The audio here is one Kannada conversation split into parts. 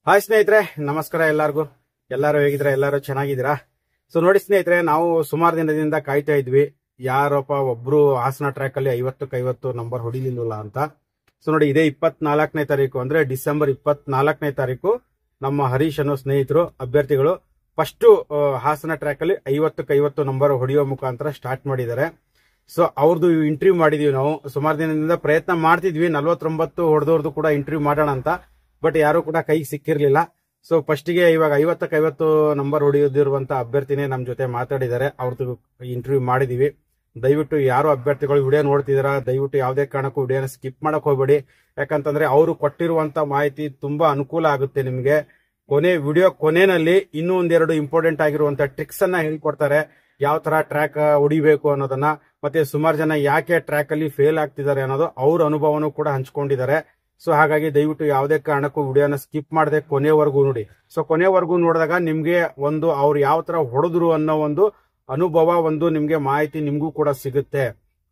ಹಾಯ್ ಸ್ನೇಹಿತರೆ, ನಮಸ್ಕಾರ ಎಲ್ಲಾರ್ಗು. ಎಲ್ಲರೂ ಹೇಗಿದ್ರೆ ಎಲ್ಲರೂ ಚೆನ್ನಾಗಿದ್ದೀರಾ? ಸೊ ನೋಡಿ ಸ್ನೇಹಿತರೆ, ನಾವು ಸುಮಾರು ದಿನದಿಂದ ಕಾಯ್ತಾ ಇದ್ವಿ ಯಾರಪ್ಪ ಒಬ್ರು ಹಾಸನ ಟ್ರ್ಯಾಕ್ ಅಲ್ಲಿ 50-50 ನಂಬರ್ ಹೊಡಿಲಿಲ್ವಲ್ಲ ಅಂತ. ಸೊ ನೋಡಿ, ಇದೇ 24ನೇ ತಾರೀಕು ಅಂದ್ರೆ ಡಿಸೆಂಬರ್ 24ನೇ ತಾರೀಕು ನಮ್ಮ ಹರೀಶ್ ಅನ್ನೋ ಸ್ನೇಹಿತರು ಅಭ್ಯರ್ಥಿಗಳು ಫಸ್ಟ್ ಹಾಸನ ಟ್ರ್ಯಾಕ್ ಅಲ್ಲಿ 50-50 ನಂಬರ್ ಹೊಡೆಯೋ ಮುಖಾಂತರ ಸ್ಟಾರ್ಟ್ ಮಾಡಿದ್ದಾರೆ. ಸೊ ಅವ್ರದ್ದು ಇಂಟರ್ವ್ಯೂ ಮಾಡಿದೀವಿ. ನಾವು ಸುಮಾರು ದಿನದಿಂದ ಪ್ರಯತ್ನ ಮಾಡ್ತಿದ್ವಿ 49 ಹೊಡೆದವ್ರದ್ದು ಕೂಡ ಇಂಟರ್ವ್ಯೂ ಮಾಡೋಣ ಅಂತ. ಬಟ್ ಯಾರು ಕೂಡ ಕೈಗೆ ಸಿಕ್ಕಿರ್ಲಿಲ್ಲ. ಸೊ ಫಸ್ಟ್ಗೆ ಇವಾಗ 50-50 ನಂಬರ್ ಹೊಡೆಯೋದಿರುವಂತ ಅಭ್ಯರ್ಥಿನೇ ನಮ್ ಜೊತೆ ಮಾತಾಡಿದ್ದಾರೆ. ಅವ್ರದ್ದು ಇಂಟರ್ವ್ಯೂ ಮಾಡಿದೀವಿ. ದಯವಿಟ್ಟು ಯಾರು ಅಭ್ಯರ್ಥಿಗಳು ವಿಡಿಯೋ ನೋಡ್ತಿದಾರ, ದಯವಿಟ್ಟು ಯಾವುದೇ ಕಾರಣಕ್ಕೂ ವಿಡಿಯೋನ ಸ್ಕಿಪ್ ಮಾಡಕ್ ಹೋಗ್ಬೇಡಿ. ಯಾಕಂತಂದ್ರೆ ಅವರು ಕೊಟ್ಟಿರುವಂತ ಮಾಹಿತಿ ತುಂಬಾ ಅನುಕೂಲ ಆಗುತ್ತೆ ನಿಮ್ಗೆ. ವಿಡಿಯೋ ಕೊನೆಯಲ್ಲಿ ಇನ್ನೂ ಒಂದೆರಡು ಇಂಪಾರ್ಟೆಂಟ್ ಆಗಿರುವಂತ ಟ್ರಿಕ್ಸ್ ಅನ್ನ ಹೇಳ್ಕೊಡ್ತಾರೆ. ಯಾವ ತರ ಟ್ರ್ಯಾಕ್ ಹೊಡಿಬೇಕು ಅನ್ನೋದನ್ನ, ಮತ್ತೆ ಸುಮಾರು ಜನ ಯಾಕೆ ಟ್ರ್ಯಾಕ್ ಅಲ್ಲಿ ಫೇಲ್ ಆಗ್ತಿದ್ದಾರೆ ಅನ್ನೋದು ಅವ್ರ ಅನುಭವನೂ ಕೂಡ ಹಂಚ್ಕೊಂಡಿದ್ದಾರೆ. ಸೊ ಹಾಗಾಗಿ ದಯವಿಟ್ಟು ಯಾವುದೇ ಕಾರಣಕ್ಕೂ ವಿಡಿಯೋನ ಸ್ಕಿಪ್ ಮಾಡದೆ ಕೊನೆವರೆಗೂ ನೋಡಿ. ಸೊ ಕೊನೆವರೆಗೂ ನೋಡಿದಾಗ ನಿಮ್ಗೆ ಒಂದು ಅವ್ರು ಯಾವ ತರ ಹೊಡೆದ್ರು ಅನ್ನೋ ಒಂದು ಅನುಭವ, ಒಂದು ನಿಮ್ಗೆ ಮಾಹಿತಿ ನಿಮ್ಗೂ ಕೂಡ ಸಿಗುತ್ತೆ.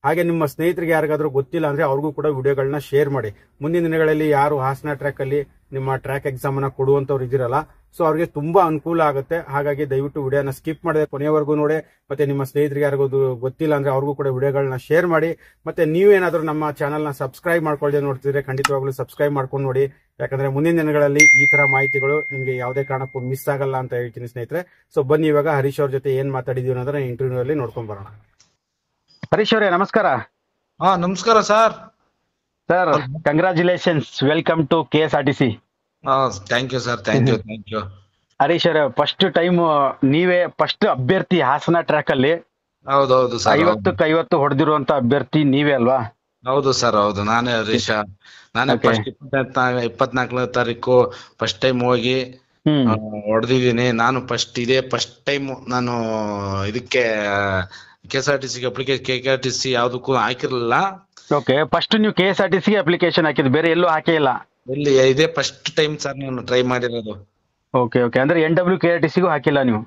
ಹಾಗೆ ನಿಮ್ಮ ಸ್ನೇಹಿತರಿಗೆ ಯಾರಿಗಾದ್ರೂ ಗೊತ್ತಿಲ್ಲ ಅಂದ್ರೆ ಅವ್ರಿಗೂ ಕೂಡ ವಿಡಿಯೋಗಳನ್ನ ಶೇರ್ ಮಾಡಿ. ಮುಂದಿನ ದಿನಗಳಲ್ಲಿ ಯಾರು ಹಾಸನ ಟ್ರ್ಯಾಕ್ ಅಲ್ಲಿ ನಿಮ್ಮ ಟ್ರ್ಯಾಕ್ ಎಕ್ಸಾಮ್ ಅನ್ನ ಕೊಡುವಂತವ್ರು ಇದಿರಲ್ಲ, ಸೊ ಅವ್ರಿಗೆ ತುಂಬಾ ಅನುಕೂಲ ಆಗುತ್ತೆ. ಹಾಗಾಗಿ ದಯವಿಟ್ಟು ವಿಡಿಯೋನ ಸ್ಕಿಪ್ ಮಾಡದೆ ಕೊನೆಯವರೆಗೂ ನೋಡಿ. ಮತ್ತೆ ನಿಮ್ಮ ಸ್ನೇಹಿತರಿಗೆ ಯಾರಿಗೂ ಗೊತ್ತಿಲ್ಲ ಅಂದ್ರೆ ಅವ್ರಿಗೂ ಕೂಡ ವಿಡಿಯೋಗಳನ್ನ ಶೇರ್ ಮಾಡಿ. ಮತ್ತೆ ನೀವೇನಾದ್ರೂ ನಮ್ಮ ಚಾನಲ್ ನ ಸಬ್ಸ್ಕ್ರೈಬ್ ಮಾಡ್ಕೊಳ್ಳದೆ ನೋಡ್ತಿದ್ರೆ ಖಂಡಿತವಾಗ್ಲೂ ಸಬ್ಸ್ಕ್ರೈಬ್ ಮಾಡ್ಕೊಂಡು ನೋಡಿ. ಯಾಕಂದ್ರೆ ಮುಂದಿನ ದಿನಗಳಲ್ಲಿ ಈ ತರ ಮಾಹಿತಿಗಳು ನಿಮ್ಗೆ ಯಾವುದೇ ಕಾರಣಕ್ಕೂ ಮಿಸ್ ಆಗಲ್ಲ ಅಂತ ಹೇಳ್ತೀನಿ ಸ್ನೇಹಿತರೆ. ಸೊ ಬನ್ನಿ ಇವಾಗ ಹರೀಶ್ ಅವ್ರ ಜೊತೆ ಏನ್ ಮಾತಾಡಿದೀವಿ ಅನ್ನೋದನ್ನ ಇಂಟರ್ವ್ಯೂ ಅಲ್ಲಿ ನೋಡ್ಕೊಂಡ್ ಬರೋಣ. ಹರೀಶ್ ಅವರೇ ನಮಸ್ಕಾರ. ನಮಸ್ಕಾರ sir. Sir congratulations, welcome to KSRTC. Thank you sir, thank you. Harish ಅವರೇ, ಫಸ್ಟ್ ಟೈಮ್ ನೀವೇ ಫಸ್ಟ್ ಅಭ್ಯರ್ಥಿ ಹಾಸನ ಟ್ರ್ಯಾಕ್ ಅಲ್ಲಿ. ಹೌದೌದು ಸರ್, 50-50 ಹೊಡೆದಿರುವಂತ ಅಭ್ಯರ್ಥಿ ನೀವೇ ಅಲ್ವಾ? ಹೌದು ಸರ್, ಹೌದು. ನಾನೇ ಹರೀಶ. ನಾನೇ ಫಸ್ಟ್ 24ನೇ ತಾರೀಕು ಫಸ್ಟ್ ಟೈಮ್ ಹೋಗಿ ಹೊಡೆದಿದ್ದೀನಿ. ನಾನು ಫಸ್ಟ್ ಟೈಮ್ ನಾನು ಇದಕ್ಕೆ KSRTC KSRTC ಯಾವ್ದಕ್ಕೂ ಹಾಕಿರ್ಲಿಲ್ಲ. ಓಕೆ, ಫಸ್ಟ್ ನೀವು KSRTC ಅಪ್ಲಿಕೇಶನ್ ಹಾಕಿದ್, ಬೇರೆ ಎಲ್ಲೂ ಹಾಕೇ ಇಲ್ಲ? ಇಲ್ಲಿ ಇದೇ ಫಸ್ಟ್ ಟೈಮ್ ಸರ್ ನಾನು ಟ್ರೈ ಮಾಡಿರೋದು. ಓಕೆ ಓಕೆ, ಅಂದ್ರೆ NWKRTCಗೂ ಹಾಕಿಲ್ಲ ನೀವು?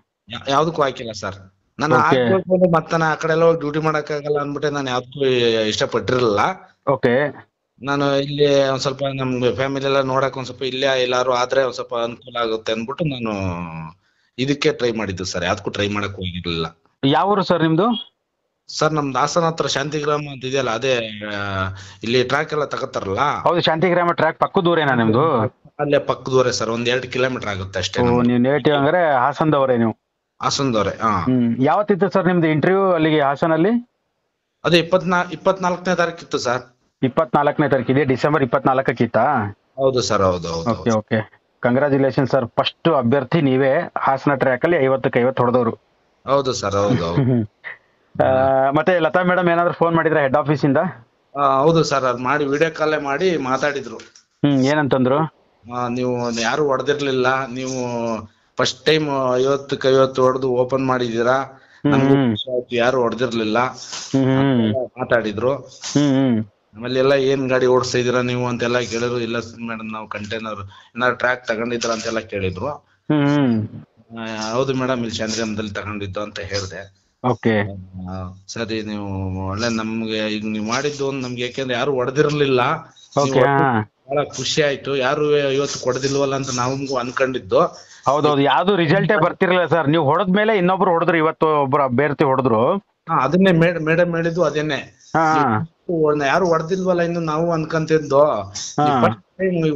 ಯಾವ್ದಕ್ಕೂ ಹಾಕಿಲ್ಲ ಸರ್. ನಾನು ಹಾಕ್ಬೇಕು ಮತ್ತೆ ಆ ಕಡೆ ಎಲ್ಲ ಹೋಗಿ ಡ್ಯೂಟಿ ಮಾಡಕ್ ಆಗಲ್ಲ ಅಂದ್ಬಿಟ್ಟೆ ನಾನು ಯಾವ್ದಕ್ಕೂ ಇಷ್ಟಪಟ್ಟಿರಲಿಲ್ಲ. ಓಕೆ, ನಾನು ಇಲ್ಲಿ ಒಂದ್ ಸ್ವಲ್ಪ ನಮ್ಗೆ ಫ್ಯಾಮಿಲಿ ಎಲ್ಲ ನೋಡಕ್ ಒಂದ್ ಸ್ವಲ್ಪ ಇಲ್ಲೇ ಎಲ್ಲಾರು ಆದ್ರೆ ಒಂದ್ ಸ್ವಲ್ಪ ಅನುಕೂಲ ಆಗುತ್ತೆ ಅಂದ್ಬಿಟ್ಟು ನಾನು ಇದಕ್ಕೆ ಟ್ರೈ ಮಾಡಿದ್ದು ಸರ್. ಯಾವ್ದಕ್ಕೂ ಟ್ರೈ ಮಾಡಕ್ ಹೋಗಿರ್ಲಿಲ್ಲ. ಯಾವ ಊರು ಸರ್ ನಿಮ್ದು? ಸರ್ ನಮ್ದು ಹಾಸನ ಹತ್ರ ಶಾಂತಿಗ್ರಾಮ ಅಂತ ಇದೆಯಲ್ಲ, ಅದೇ ಇಲ್ಲಿ ಟ್ರ್ಯಾಕ್ ಎಲ್ಲ ತಗೋತಾರಲ್ಲ. ಹೌದು, ಶಾಂತಿಗ್ರಾಮ ಟ್ರ್ಯಾಕ್ ಪಕ್ಕದೂರೇನಾ ನಿಮ್ದು? ಅಲ್ಲೇ ಪಕ್ಕದೂರೇ ಸರ್, ಒಂದ್ 2 ಕಿಲೋಮೀಟರ್ ಆಗುತ್ತೆ ಅಷ್ಟೇ. ನೀವು ನೇಟಿವ್ ಅಂದ್ರೆ ಹಾಸನದವರೇ ನೀವು? ಹಾಸನದವರೇ. ಯಾವತ್ತಿತ್ತು ಸರ್ ನಿಮ್ದು ಇಂಟರ್ವ್ಯೂ ಅಲ್ಲಿಗೆ ಹಾಸನಲ್ಲಿ? ಅದೇ 24ನೇ ತಾರೀಕಿತ್ತು ಸರ್. 24ನೇ ತಾರೀಕು, ಇದೆ ಡಿಸೆಂಬರ್ 24ಕ್ಕಿತ್ತಾ? ಹೌದು ಸರ್, ಹೌದು. Okay okay, congratulation sir. First ಅಭ್ಯರ್ಥಿ ನೀವೇ ಹಾಸನ ಟ್ರ್ಯಾಕ್ ಅಲ್ಲಿ 50-50 ಹೊಡೆದವರು. ಹೌದು ಸರ್, ಹೌದು. ಮತ್ತೆ ಲತಾ ಮೇಡಮ್ ಏನಾದ್ರು ಫೋನ್ ಮಾಡಿದ್ರ ಹೆಡ್ ಆಫೀಸ್ ಇಂದ? ಹೌದು ಸರ್, ಅದು ಮಾಡಿ ವಿಡಿಯೋ ಕಾಲೇ ಮಾಡಿ ಮಾತಾಡಿದ್ರು. ಏನಂತಂದ್ರು? ನೀವು ಯಾರು ಹೊಡೆದಿರ್ಲಿಲ್ಲ, ನೀವು ಫಸ್ಟ್ ಟೈಮ್ 50-50 ಹೊಡೆದು ಓಪನ್ ಮಾಡಿದೀರಾ, ಯಾರು ಹೊಡೆದಿರ್ಲಿಲ್ಲ ಮಾತಾಡಿದ್ರು. ಆಮೇಲೆ ಎಲ್ಲ ಏನ್ ಗಾಡಿ ಓಡಿಸ್ತಾ ಇದೀರಾ ನೀವು ಅಂತೆಲ್ಲ ಕೇಳಿದ್ರು. ಇಲ್ಲ ಮೇಡಮ್, ನಾವು ಕಂಟೈನರ್ ಏನಾದ್ರು ಟ್ರ್ಯಾಕ್ ತಗೊಂಡಿದ್ರ ಅಂತೆಲ್ಲ ಕೇಳಿದ್ರು. ಹೌದು ಮೇಡಮ್, ಇಲ್ಲಿ ಚಂದ್ರಮದಲ್ಲಿ ತಗೊಂಡಿದ್ದು ಅಂತ ಹೇಳಿದೆ. ಓಕೆ, ಸರಿ, ನೀವು ಒಳ್ಳೆ ನಮ್ಗೆ ಈಗ ನೀವು ಮಾಡಿದ್ದು ನಮ್ಗೆ, ಯಾಕೆಂದ್ರೆ ಯಾರು ಹೊಡೆದಿರ್ಲಿಲ್ಲ, ಬಹಳ ಖುಷಿ ಆಯ್ತು. ಯಾರು ಇವತ್ತು ಕೊಡದಿಲ್ವಲ್ಲ ಅಂತ ನಮಗೂ ಅನ್ಕೊಂಡಿದ್ದು. ಹೌದೌದು, ಯಾವ್ದು ರಿಸಲ್ಟೇ ಬರ್ತಿರ್ಲಿಲ್ಲ ಸರ್. ನೀವು ಹೊಡೆದ್ಮೇಲೆ ಇನ್ನೊಬ್ರು ಹೊಡೆದ್ರು, ಇವತ್ತು ಒಬ್ರು ಅಭ್ಯರ್ಥಿ ಹೊಡೆದ್ರು. ಅದನ್ನೇ ಮೇಡಮ್ ಹೇಳಿದ್ದು, ಅದೇನೆ. ಯಾರು ಹೊಡೆದಿಲ್ವಲ್ಲ ಇನ್ನು ನಾವು ಅನ್ಕಂತಿದ್ದು.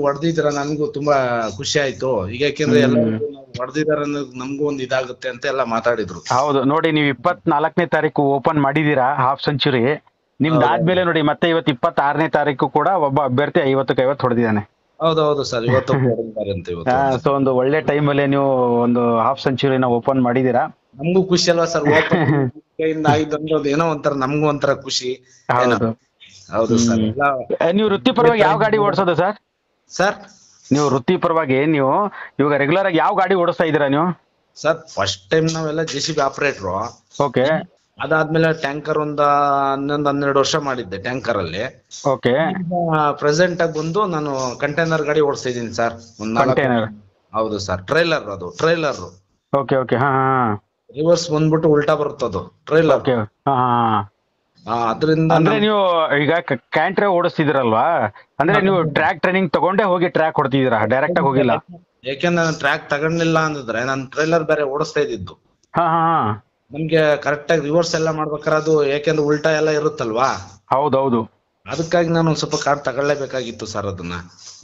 ಹೊಡೆದಿದ್ರ ನನ್ಗೂ ತುಂಬಾ ಖುಷಿ ಆಯ್ತು. ಈಗ ಯಾಕೆಂದ್ರೆ ಎಲ್ಲ ಹೊಡೆದಿದಾರ ನಮ್ಗೂ ಒಂದ್ ಇದಾಗುತ್ತೆ ಅಂತ ಎಲ್ಲ ಮಾತಾಡಿದ್ರು. ಹೌದು ನೋಡಿ, ನೀವು 24ನೇ ತಾರೀಕು ಓಪನ್ ಮಾಡಿದೀರಾ ಹಾಫ್ ಸೆಂಚುರಿ. ನಿಮ್ದು ಆದ್ಮೇಲೆ ನೋಡಿ ಮತ್ತೆ ಇವತ್ತು 26ನೇ ತಾರೀಕು ಕೂಡ ಒಬ್ಬ ಅಭ್ಯರ್ಥಿ 50-50 ಹೊಡೆದಿದ್ದಾನೆ. ಹೌದೌದು ಸರ್, ಇವತ್ತು. ಸೊ ಒಂದು ಒಳ್ಳೆ ಟೈಮ್ ಅಲ್ಲಿ ನೀವು ಒಂದು ಹಾಫ್ ಸೆಂಚುರಿನ ಓಪನ್ ಮಾಡಿದೀರಾ. ನಮಗೂ ಖುಷಿ ಅಲ್ವಾ ಸರ್, ಏನೋ ಒಂಥರ ನಮ್ಗೂ ಒಂಥರ ಖುಷಿ. ಹೌದು ಸರ್. ನೀವು ವೃತ್ತಿಪರವಾಗಿ ಯಾವ ಗಾಡಿ ಓಡಿಸೋದು ಸರ್? ಸರ್, ನೀವು ವೃತ್ತಿಪರವಾಗಿ ನೀವು ಇವಾಗ ರೆಗ್ಯುಲರ್ ಆಗಿ ಯಾವ ಗಾಡಿ ಓಡಿಸ್ತಾ ಇದ್ದೀರಾ ನೀವು? ಸರ್, ಫಸ್ಟ್ ಟೈಮ್ ನಾವೆಲ್ಲ JCB ಆಪರೇಟ್ರು. ಓಕೆ, ಅದಾದ್ಮೇಲೆ ಟ್ಯಾಂಕರ್ 11-12 ವರ್ಷ ಮಾಡಿದ್ದೆ ಟ್ಯಾಂಕರ್ ಅಲ್ಲಿ. ಓಕೆ, ಪ್ರೆಸೆಂಟ್ ಆಗಿ ಬಂದು ನಾನು ಕಂಟೈನರ್ ಗಾಡಿ ಓಡಿಸ್ತಾ ಇದ್ದೀನಿ ಸರ್. ಕಂಟೈನರ್? ಹೌದು ಸರ್, ಟ್ರೈಲರ್. ಅದು ಟ್ರೈಲರ್. ಓಕೆ ಓಕೆ, ರಿವರ್ಸ್ ಬಂದ್ಬಿಟ್ಟು ಉಲ್ಟಾ ಬರುತ್ತದು ಟ್ರೈಲರ್. ಅದರಿಂದ ಅಂದ್ರೆ ನೀವು ಈಗ ಕ್ಯಾಂಟ್ರೆ ಓಡಿಸ್ತಿದಿರಲ್ವಾ, ಅಂದ್ರೆ ನೀವು ಟ್ರ್ಯಾಕ್ ಟ್ರೈನಿಂಗ್ ತಗೊಂಡೇ ಹೋಗಿ ಟ್ರ್ಯಾಕ್ ಹೊಡ್ತಿದ್ದೀರಾ, ಡೈರೆಕ್ಟ್ ಆಗಿ ಹೋಗಿಲ್ಲ? ಯಾಕೆಂದ್ರೆ ನಾನು ಟ್ರ್ಯಾಕ್ ತಗೊಂಡಿಲ್ಲ ಅಂದಿದ್ರೆ ನಾನು ಟ್ರೈಲರ್ ಬೇರೆ ಓಡಿಸ್ತಾ ಇದ್ದಿದ್ದು. ಹಾ ಹಾ ಹಾ. ನಮ್ಗೆ ಕರೆಕ್ಟ್ ಆಗಿ ರಿವರ್ಸ್ ಎಲ್ಲ ಮಾಡ್ಬೇಕಾದ್ರೆ ಅದು ಯಾಕೆಂದ್ರೆ ಉಲ್ಟಾ ಎಲ್ಲ ಇರುತ್ತಲ್ವಾ, ಹೌದೌದು. ಅದಕ್ಕಾಗಿ ನಾನು ಒಂದ್ ಸ್ವಲ್ಪ ಕಾರ್ ತಗೊಳ್ಳೇಬೇಕಾಗಿತ್ತು ಸರ್ ಅದನ್ನ.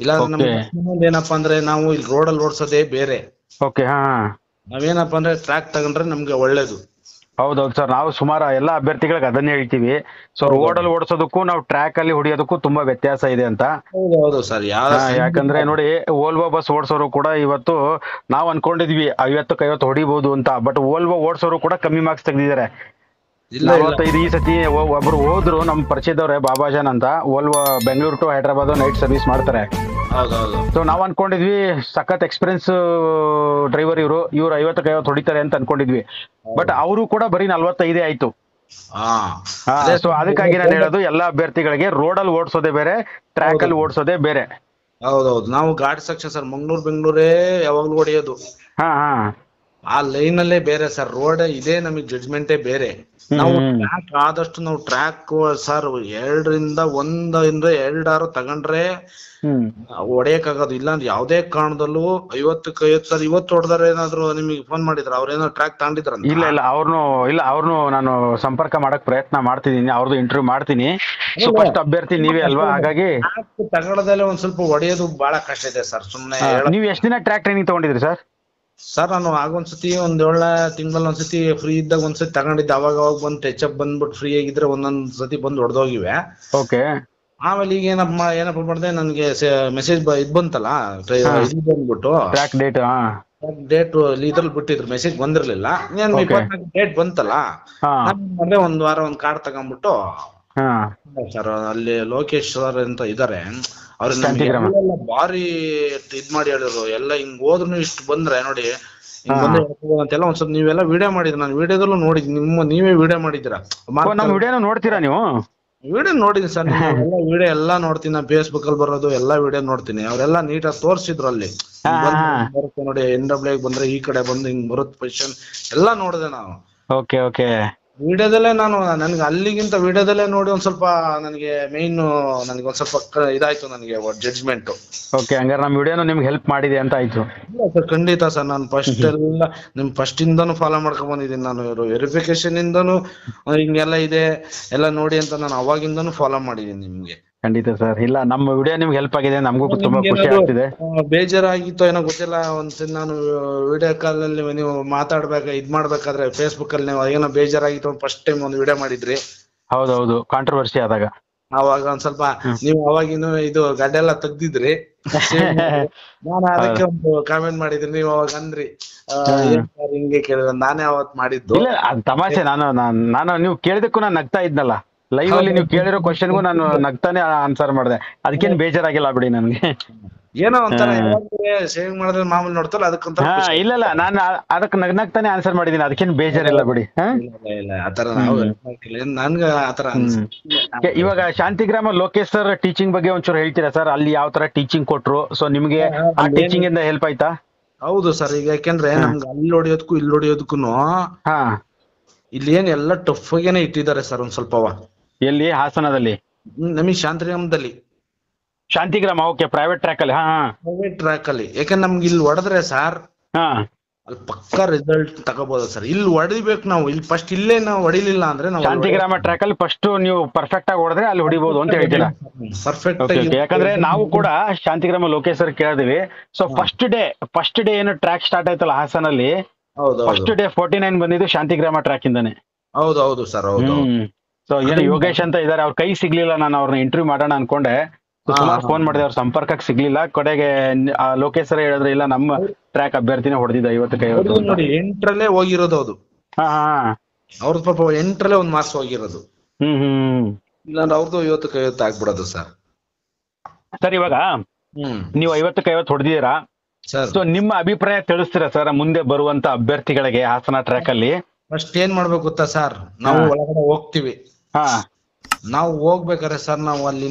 ಇಲ್ಲಾಂದ್ರೆ Okay. ನಮ್ಗೆ ಏನಪ್ಪಾ ಅಂದ್ರೆ ನಾವು ಇಲ್ಲಿ ರೋಡಲ್ಲಿ ಓಡಿಸೋದೇ ಬೇರೆ. ಓಕೆ. ಹಾ ಹಾ. ನಾವೇನಪ್ಪಾ ಅಂದ್ರೆ ಟ್ರ್ಯಾಕ್ ತಗೊಂಡ್ರೆ ನಮ್ಗೆ ಒಳ್ಳೇದು. ಹೌದೌದು ಸರ್, ನಾವು ಸುಮಾರು ಎಲ್ಲ ಅಭ್ಯರ್ಥಿಗಳಿಗೆ ಅದನ್ನೇ ಹೇಳ್ತೀವಿ. ಸೊ ರೋಡಲ್ಲಿ ಓಡಿಸೋದಕ್ಕೂ ನಾವು ಟ್ರ್ಯಾಕ್ ಅಲ್ಲಿ ಹೊಡಿಯೋದಕ್ಕೂ ತುಂಬಾ ವ್ಯತ್ಯಾಸ ಇದೆ ಅಂತ. ಹೌದು ಸರ್, ಯಾಕಂದ್ರೆ ನೋಡಿ, ವೋಲ್ವೋ ಬಸ್ ಓಡಿಸೋರು ಕೂಡ ಇವತ್ತು ನಾವು ಅನ್ಕೊಂಡಿದ್ವಿ 50ಕ್ಕೆ 50 ಹೊಡಿಬಹುದು ಅಂತ, ಬಟ್ ವೋಲ್ವೋ ಓಡಿಸೋರು ಕೂಡ ಕಮ್ಮಿ ಮಾರ್ಕ್ಸ್ ತೆಗೆದಿದ್ದಾರೆ. ಇಲ್ಲ 45 ಈ ಸತಿ ಒಬ್ರು ಹೋದ್ರು, ನಮ್ ಪರಿಚಯದವ್ರೆ ಬಾಬಾಜಾನ್ ಅಂತ, Volvo Bengaluru to Hyderabad night service ಮಾಡ್ತಾರೆ. ಹೌದೌದು. ಸೊ ನಾವ್ ಅನ್ಕೊಂಡಿದ್ವಿ ಸಖತ್ ಎಕ್ಸ್ಪೀರಿಯನ್ಸ್ ಡ್ರೈವರ್ ಇವ್ರು 50ಕ್ಕೆ 50 ಹೊಡಿತಾರೆ ಅಂತ ಅನ್ಕೊಂಡಿದ್ವಿ. ಬಟ್ ಅವರು ಕೂಡ ಬರೀ 45 ಆಯ್ತು. ಸೊ ಅದಕ್ಕಾಗಿ ನಾನು ಹೇಳೋದು ಎಲ್ಲಾ ಅಭ್ಯರ್ಥಿಗಳಿಗೆ ರೋಡಲ್ಲಿ ಓಡಿಸೋದೇ ಬೇರೆ, ಟ್ರ್ಯಾಕ್ ಅಲ್ಲಿ ಓಡಿಸೋದೇ ಬೇರೆ. ಹೌದೌದು. ನಾವು ಗಾಡಿ ಸೆಕ್ಷನ್ ಸರ್, ಮಂಗ್ಳೂರ್ ಬೆಂಗಳೂರೇ ಯಾವಾಗ್ಲೂ ಹೊಡೆಯೋದು. ಹಾ ಹಾ. ಆ ಲೈನ್ ಅಲ್ಲೇ ಬೇರೆ ಸರ್, ರೋಡ್ ಇದೇ ನಮಗೆ ಜಡ್ಜ್ಮೆಂಟೇ ಬೇರೆ. ನಾವು ಟ್ರ್ಯಾಕ್ ಆದಷ್ಟು ನಾವು ಟ್ರ್ಯಾಕ್ ಸರ್ 1 2 ತಗೊಂಡ್ರೆ ಹೊಡೆಯಕ್ಕಾಗೋದು. ಇಲ್ಲ ಅಂದ್ರೆ ಯಾವ್ದೇ ಕಾರಣದಲ್ಲೂ 50ಕ್ಕೆ 50 ಸರ್. ಇವತ್ತು ಹೊಡೆದಾರೆ ಏನಾದ್ರು ನಿಮಗೆ ಫೋನ್ ಮಾಡಿದ್ರ, ಅವ್ರೇನೋ ಟ್ರ್ಯಾಕ್ ತಗೊಂಡಿದ್ರ? ಇಲ್ಲ ಅವ್ರನ್ನು ನಾನು ಸಂಪರ್ಕ ಮಾಡಕ್ ಪ್ರಯತ್ನ ಮಾಡ್ತಿದೀನಿ, ಅವ್ರದ್ದು ಇಂಟರ್ವ್ಯೂ ಮಾಡ್ತೀನಿ. ಸೊ ಫಸ್ಟ್ ಅಭ್ಯರ್ಥಿ ನೀವೇ ಅಲ್ವಾ, ಹಾಗಾಗಿ ತಗೊಳ್ಳೋದಲ್ಲೇ ಒಂದ್ ಸ್ವಲ್ಪ ಹೊಡೆಯೋದು ಬಹಳ ಕಷ್ಟ ಇದೆ ಸರ್. ಸುಮ್ನೆ ನೀವು ಎಷ್ಟು ದಿನ ಟ್ರ್ಯಾಕ್ ಟ್ರೈನಿಂಗ್ ತಗೊಂಡಿದ್ರಿ ಸರ್? ಸರ್ ನಾನು ಆಗೊಂದ್ಸತಿ ಒಂದ್ 7 ತಿಂಗಳಲ್ಲಿ ಒಂದ್ಸತಿ ಫ್ರೀ ಇದ್ದಾಗ ಒಂದ್ಸತಿ ತಗೊಂಡಿದ್ದೆ. ಅವಾಗ ಬಂದು ಟಚ್ ಅಪ್ ಬಂದ್ಬಿಟ್ಟು ಫ್ರೀ ಆಗಿದ್ರೆ ಒಂದೊಂದ್ ಸತಿ ಬಂದು ಹೊಡೆದೋಗಿವೆ. ಓಕೆ. ಆಮೇಲೆ ಈಗ ಏನಪ್ಪ ಮಾಡಿದೆ, ನನ್ಗೆ ಮೆಸೇಜ್ ಇದ್ ಬಂತಲ್ಲ, ಇದು ಬಂದ್ಬಿಟ್ಟು ಟ್ರ್ಯಾಕ್ ಡೇಟ್ ಇದ್ರಲ್ಲಿ ಬಿಟ್ಟಿದ್ರು, ಮೆಸೇಜ್ ಬಂದಿರ್ಲಿಲ್ಲ. 24 ಡೇಟ್ ಬಂತಲ್ಲ, ಅಂದ್ರೆ ಒಂದ್ ವಾರ ಒಂದ್ ಕಾರ್ಡ್ ತಗೊಂಡ್ಬಿಟ್ಟು ಸರ್, ಅಲ್ಲಿ ಲೋಕೇಶ್ ಸರ್ ಅಂತ ಇದಾರೆ, ಅವ್ರನ್ನ ಭಾರಿ ಇದ್ ಮಾಡಿ ಹೇಳಿದ್ರು. ಎಲ್ಲ ಹಿಂಗ್ ಹೋದ್ರು ಇಷ್ಟು ಬಂದ್ರೆ ನೋಡಿ, ಹಿಂಗ್ ಬಂದ್ರೆ ಅಂತೆಲ್ಲ ಒಂದ್ ಸ್ವಲ್ಪ ನೀವೆಲ್ಲ ವಿಡಿಯೋ ಮಾಡಿದ್ರಿ. ನಾನು ವಿಡಿಯೋದಲ್ಲೂ ನೋಡಿದ್, ನೀವೇ ವಿಡಿಯೋ ಮಾಡಿದ್ದೀರಾ. ವಿಡಿಯೋನ ನೋಡ್ತೀರಾ ನೀವು? ವಿಡಿಯೋ ನೋಡಿದೀನಿ ಸರ್, ಎಲ್ಲ ವಿಡಿಯೋ ಎಲ್ಲಾ ನೋಡ್ತೀನಿ. ನಾನು ಫೇಸ್ಬುಕ್ ಅಲ್ಲಿ ಬರೋದು ಎಲ್ಲಾ ವಿಡಿಯೋ ನೋಡ್ತೀನಿ. ಅವರೆಲ್ಲ ನೀಟಾಗಿ ತೋರ್ಸಿದ್ರು ಅಲ್ಲಿ ಬರುತ್ತೆ ನೋಡಿ, NW ಬಂದ್ರೆ ಈ ಕಡೆ ಬಂದು ಹಿಂಗ್ ಬರುತ್ತೆ ಪೊಸಿಷನ್ ಎಲ್ಲಾ ನೋಡಿದೆ ನಾವು. Okay okay. ವಿಡಿಯೋದಲ್ಲೇ ನನ್ಗೆ ಅಲ್ಲಿಗಿಂತ ವಿಡಿಯೋದಲ್ಲೇ ನೋಡಿ ಒಂದ್ ಸ್ವಲ್ಪ ನನಗೆ ಮೇನ್ ನನಗೆ ಒಂದ್ ಸ್ವಲ್ಪ ಇದಾಯ್ತು ನನಗೆ ಜಡ್ಜ್ಮೆಂಟ್. ಓಕೆ, ಹಂಗಾರೆ ನಮ್ಮ ವಿಡಿಯೋನು ನಿಮ್ಗೆ ಹೆಲ್ಪ್ ಮಾಡಿದೆ ಅಂತ ಆಯ್ತು. ಇಲ್ಲ ಸರ್, ಖಂಡಿತ ಸರ್. ನಾನು ಫಸ್ಟ್ ಇಂದಾನು ಫಾಲೋ ಮಾಡ್ಕೊಂಡ್ ಬಂದಿದ್ದೀನಿ. ನಾನು ವೆರಿಫಿಕೇಶನ್ ಇಂದಾನು ಹಿಂಗೆಲ್ಲ ಇದೆ ಎಲ್ಲ ನೋಡಿ ಅಂತ ನಾನು ಅವಾಗಿಂದಾನು ಫಾಲೋ ಮಾಡಿದ್ದೀನಿ ನಿಮ್ಗೆ. ಖಂಡಿತ ಸರ್. ಇಲ್ಲ, ನಮ್ಮ ವಿಡಿಯೋ ನಿಮ್ಗೆ ಹೆಲ್ಪ್ ಆಗಿದೆ, ನಮಗೂ ತುಂಬಾ ಖುಷಿ ಆಗ್ತಿದೆ. ಬೇಜಾರಾಗಿತ್ತು ಏನೋ ಗೊತ್ತಿಲ್ಲ, ಒಂದ್ಸರಿ ನಾನು ವಿಡಿಯೋ ಕಾಲ್ ಅಲ್ಲಿ ನೀವು ಇದ್ ಮಾಡ್ಬೇಕಾದ್ರೆ ಫೇಸ್ಬುಕ್ ಅಲ್ಲಿ ನೀವು ಏನೋ ಬೇಜಾರಾಗಿತ್ತು, ಫಸ್ಟ್ ಟೈಮ್ ಒಂದು ವಿಡಿಯೋ ಮಾಡಿದ್ರಿ. ಹೌದೌದು, ಕಾಂಟ್ರವರ್ಸಿ ಆದಾಗ ಅವಾಗ ಒಂದ್ ಸ್ವಲ್ಪ ನೀವು ಅವಾಗಿನ್ನು ಇದು ಗಡ್ಡೆಲ್ಲ ತೆಗ್ದಿದ್ರಿ. ನಾನು ಅದಕ್ಕೆ ಒಂದು ಕಾಮೆಂಟ್ ಮಾಡಿದ್ರಿ, ನೀವು ಅವಾಗ ಅಂದ್ರಿ ಹಿಂಗೆ ಕೇಳಿದ, ನಾನೇ ಅವತ್ ಮಾಡಿದ್ದು. ಇಲ್ಲ, ಅದು ತಮಾಷೆ. ನಾನು ನೀವು ಕೇಳಿದಕ್ಕೂ ನಾನು ನಗ್ತಾ ಇದ್ನಲ್ಲ, ಲೈವ್ ಅಲ್ಲಿ ನೀವು ಕೇಳಿರೋ ಕ್ವಶನ್ಗೂ ನಾನು ನಗ್ತಾನೆ ಆನ್ಸರ್ ಮಾಡಿದೆ. ಅದಕ್ಕೇನು ಬೇಜಾರಾಗಿಲ್ಲ ಬಿಡಿ ನನ್ಗೆ. ಏನೋ ಒಂಥರ ಸೇವಿಂಗ್ ಮಾಡಿದ್ರೆ ಮಾಮೂಲಿ ನೋಡ್ತಲ್ಲ, ಅದಕ್ಕೊಂತ. ಇಲ್ಲ, ನಾನು ಅದಕ್ಕೆ ನಗ್ತಾನೆ ಆನ್ಸರ್ ಮಾಡಿದೀನಿ, ಅದಕ್ಕೇನು ಬೇಜಾರಿಲ್ಲ ಬಿಡಿ. ಆತರ ನನ್ಗೆ ಆತರ ಇವಾಗ ಶಾಂತಿಗ್ರಾಮ ಲೋಕೇಶ್ ಸರ್ ಟೀಚಿಂಗ್ ಬಗ್ಗೆ ಒಂಚೂರು ಹೇಳ್ತೀರಾ ಸರ್? ಅಲ್ಲಿ ಯಾವ ತರ ಟೀಚಿಂಗ್ ಕೊಟ್ರು? ಸೊ ನಿಮ್ಗೆ ಆ ಟೀಚಿಂಗ್ ಇಂದ ಹೆಲ್ಪ್ ಆಯ್ತಾ? ಹೌದು ಸರ್. ಈಗ ಯಾಕೆಂದ್ರೆ ನಮ್ಗೆ ಅಲ್ಲಿ ಹೊಡಿಯೋದಕ್ಕೂ ಇಲ್ಲಿ ಹೊಡಿಯೋದಕ್ಕೂ ಇಲ್ಲಿ ಏನ್ ಎಲ್ಲ ಟಫ್ ಆಗೇನೆ ಇಟ್ಟಿದ್ದಾರೆ ಸರ್. ಒಂದ್ ಸ್ವಲ್ಪವ ಎಲ್ಲಿ? ಹಾಸನದಲ್ಲಿ? ನಮಗೆ ಶಾಂತಿಗ್ರಾಮದಲ್ಲಿ. ಶಾಂತಿಗ್ರಾಮ, ಓಕೆ. ಪ್ರೈವೇಟ್ ಟ್ರ್ಯಾಕ್ ಅಲ್ಲಿ? ಪ್ರೈವೇಟ್ ಟ್ರ್ಯಾಕ್ ಅಲ್ಲಿ. ಯಾಕಂದ್ರೆ ನಮ್ಗೆ ಇಲ್ಲಿ ಹೊಡೆದ್ರೆ ಸರ್ ಅಲ್ಲಿ ಪಕ್ಕಾ ರಿಸಲ್ಟ್ ತಗೋಬಹುದು ಸರ್. ಇಲ್ಲಿ ಹೊಡಿಬೇಕು ನಾವು. ಇಲ್ಲಿ ಫಸ್ಟ್ ಇಲ್ಲೇ ನಾವು ಹೊಡಿಲಿಲ್ಲ ಅಂದ್ರೆ ನಾವು ಶಾಂತಿಗ್ರಾಮ ಟ್ರ್ಯಾಕ್ ಅಲ್ಲಿ ಫಸ್ಟ್ ನೀವು ಪರ್ಫೆಕ್ಟ್ ಆಗಿ ಹೊಡೆದ್ರೆ ಅಲ್ಲಿ ಹೊಡಿಬಹುದು ಅಂತ ಹೇಳ್ತೀರಾ? ಪರ್ಫೆಕ್ಟ್. ಯಾಕಂದ್ರೆ ನಾವು ಕೂಡ ಶಾಂತಿಗ್ರಾಮ ಲೋಕೇಶ್ ಸರ್ ಕೇಳಿದ್ವಿ. ಸೊ ಫಸ್ಟ್ ಡೇ ಏನು ಟ್ರ್ಯಾಕ್ ಸ್ಟಾರ್ಟ್ ಆಯ್ತಲ್ಲ ಹಾಸನಲ್ಲಿ, ಫಸ್ಟ್ ಡೇ 49 ಬಂದಿದ್ದು ಶಾಂತಿಗ್ರಾಮ ಟ್ರ್ಯಾಕ್ ಇಂದಾನೆ. ಹೌದು ಸರ್, ಹೌದು. ಸೊ ಏನು ಯೋಗೇಶ್ ಅಂತ ಇದಾರೆ, ಅವ್ರ ಕೈ ಸಿಗ್ಲಿಲ್ಲ. ನಾನು ಅವ್ರನ್ನ ಇಂಟರ್ವ್ಯೂ ಮಾಡೋಣ ಅನ್ಕೊಂಡೆ, ಸುಮಾರು ಫೋನ್ ಮಾಡಿದೆ, ಅವ್ರ ಸಂಪರ್ಕಕ್ಕೆ ಸಿಗ್ಲಿಲ್ಲ. ಕಡೆಗೆ ಲೋಕೇಶ್ ಸರ್ ಹೇಳಿದ್ರೆ, ಇಲ್ಲ ನಮ್ಮ ಟ್ರ್ಯಾಕ್ ಅಭ್ಯರ್ಥಿನೇ ಹೊಡೆದಿದ್ದ 50ಕ್ಕೆ 50 ನೋಡಿ. 8ರಲ್ಲೇ ಹೋಗಿರೋದು ಅದು. ಅವ್ರದ್ದು ಪಾಪ 8ರಲ್ಲೇ ಒಂದ್ ಮಾರ್ಕ್ಸ್ ಹೋಗಿರೋದು. ಇಲ್ಲಾಂದ್ರೆ ಅವ್ರದ್ದು 50ಕ್ಕೆ 50 ಆಗ್ಬಿಡೋದು ಸರ್. ಸರ್, ಇವಾಗ ನೀವು 50ಕ್ಕೆ 50 ಹೊಡೆದಿದ್ದೀರಾ. ಸೊ ನಿಮ್ಮ ಅಭಿಪ್ರಾಯ ತಿಳಿಸ್ತೀರಾ ಸರ್ ಮುಂದೆ ಬರುವಂತ ಅಭ್ಯರ್ಥಿಗಳಿಗೆ ಹಾಸನ ಟ್ರ್ಯಾಕ್ ಅಲ್ಲಿ? ಫಸ್ಟ್ ಏನ್ ಮಾಡ್ಬೇಕು ಗೊತ್ತಾ ಸರ್, ನಾವು ಒಳಗಡೆ ಹೋಗ್ತಿವಿ. ನಾವು ಹೋಗ್ಬೇಕಾರೆ ಸರ್, ನಾವು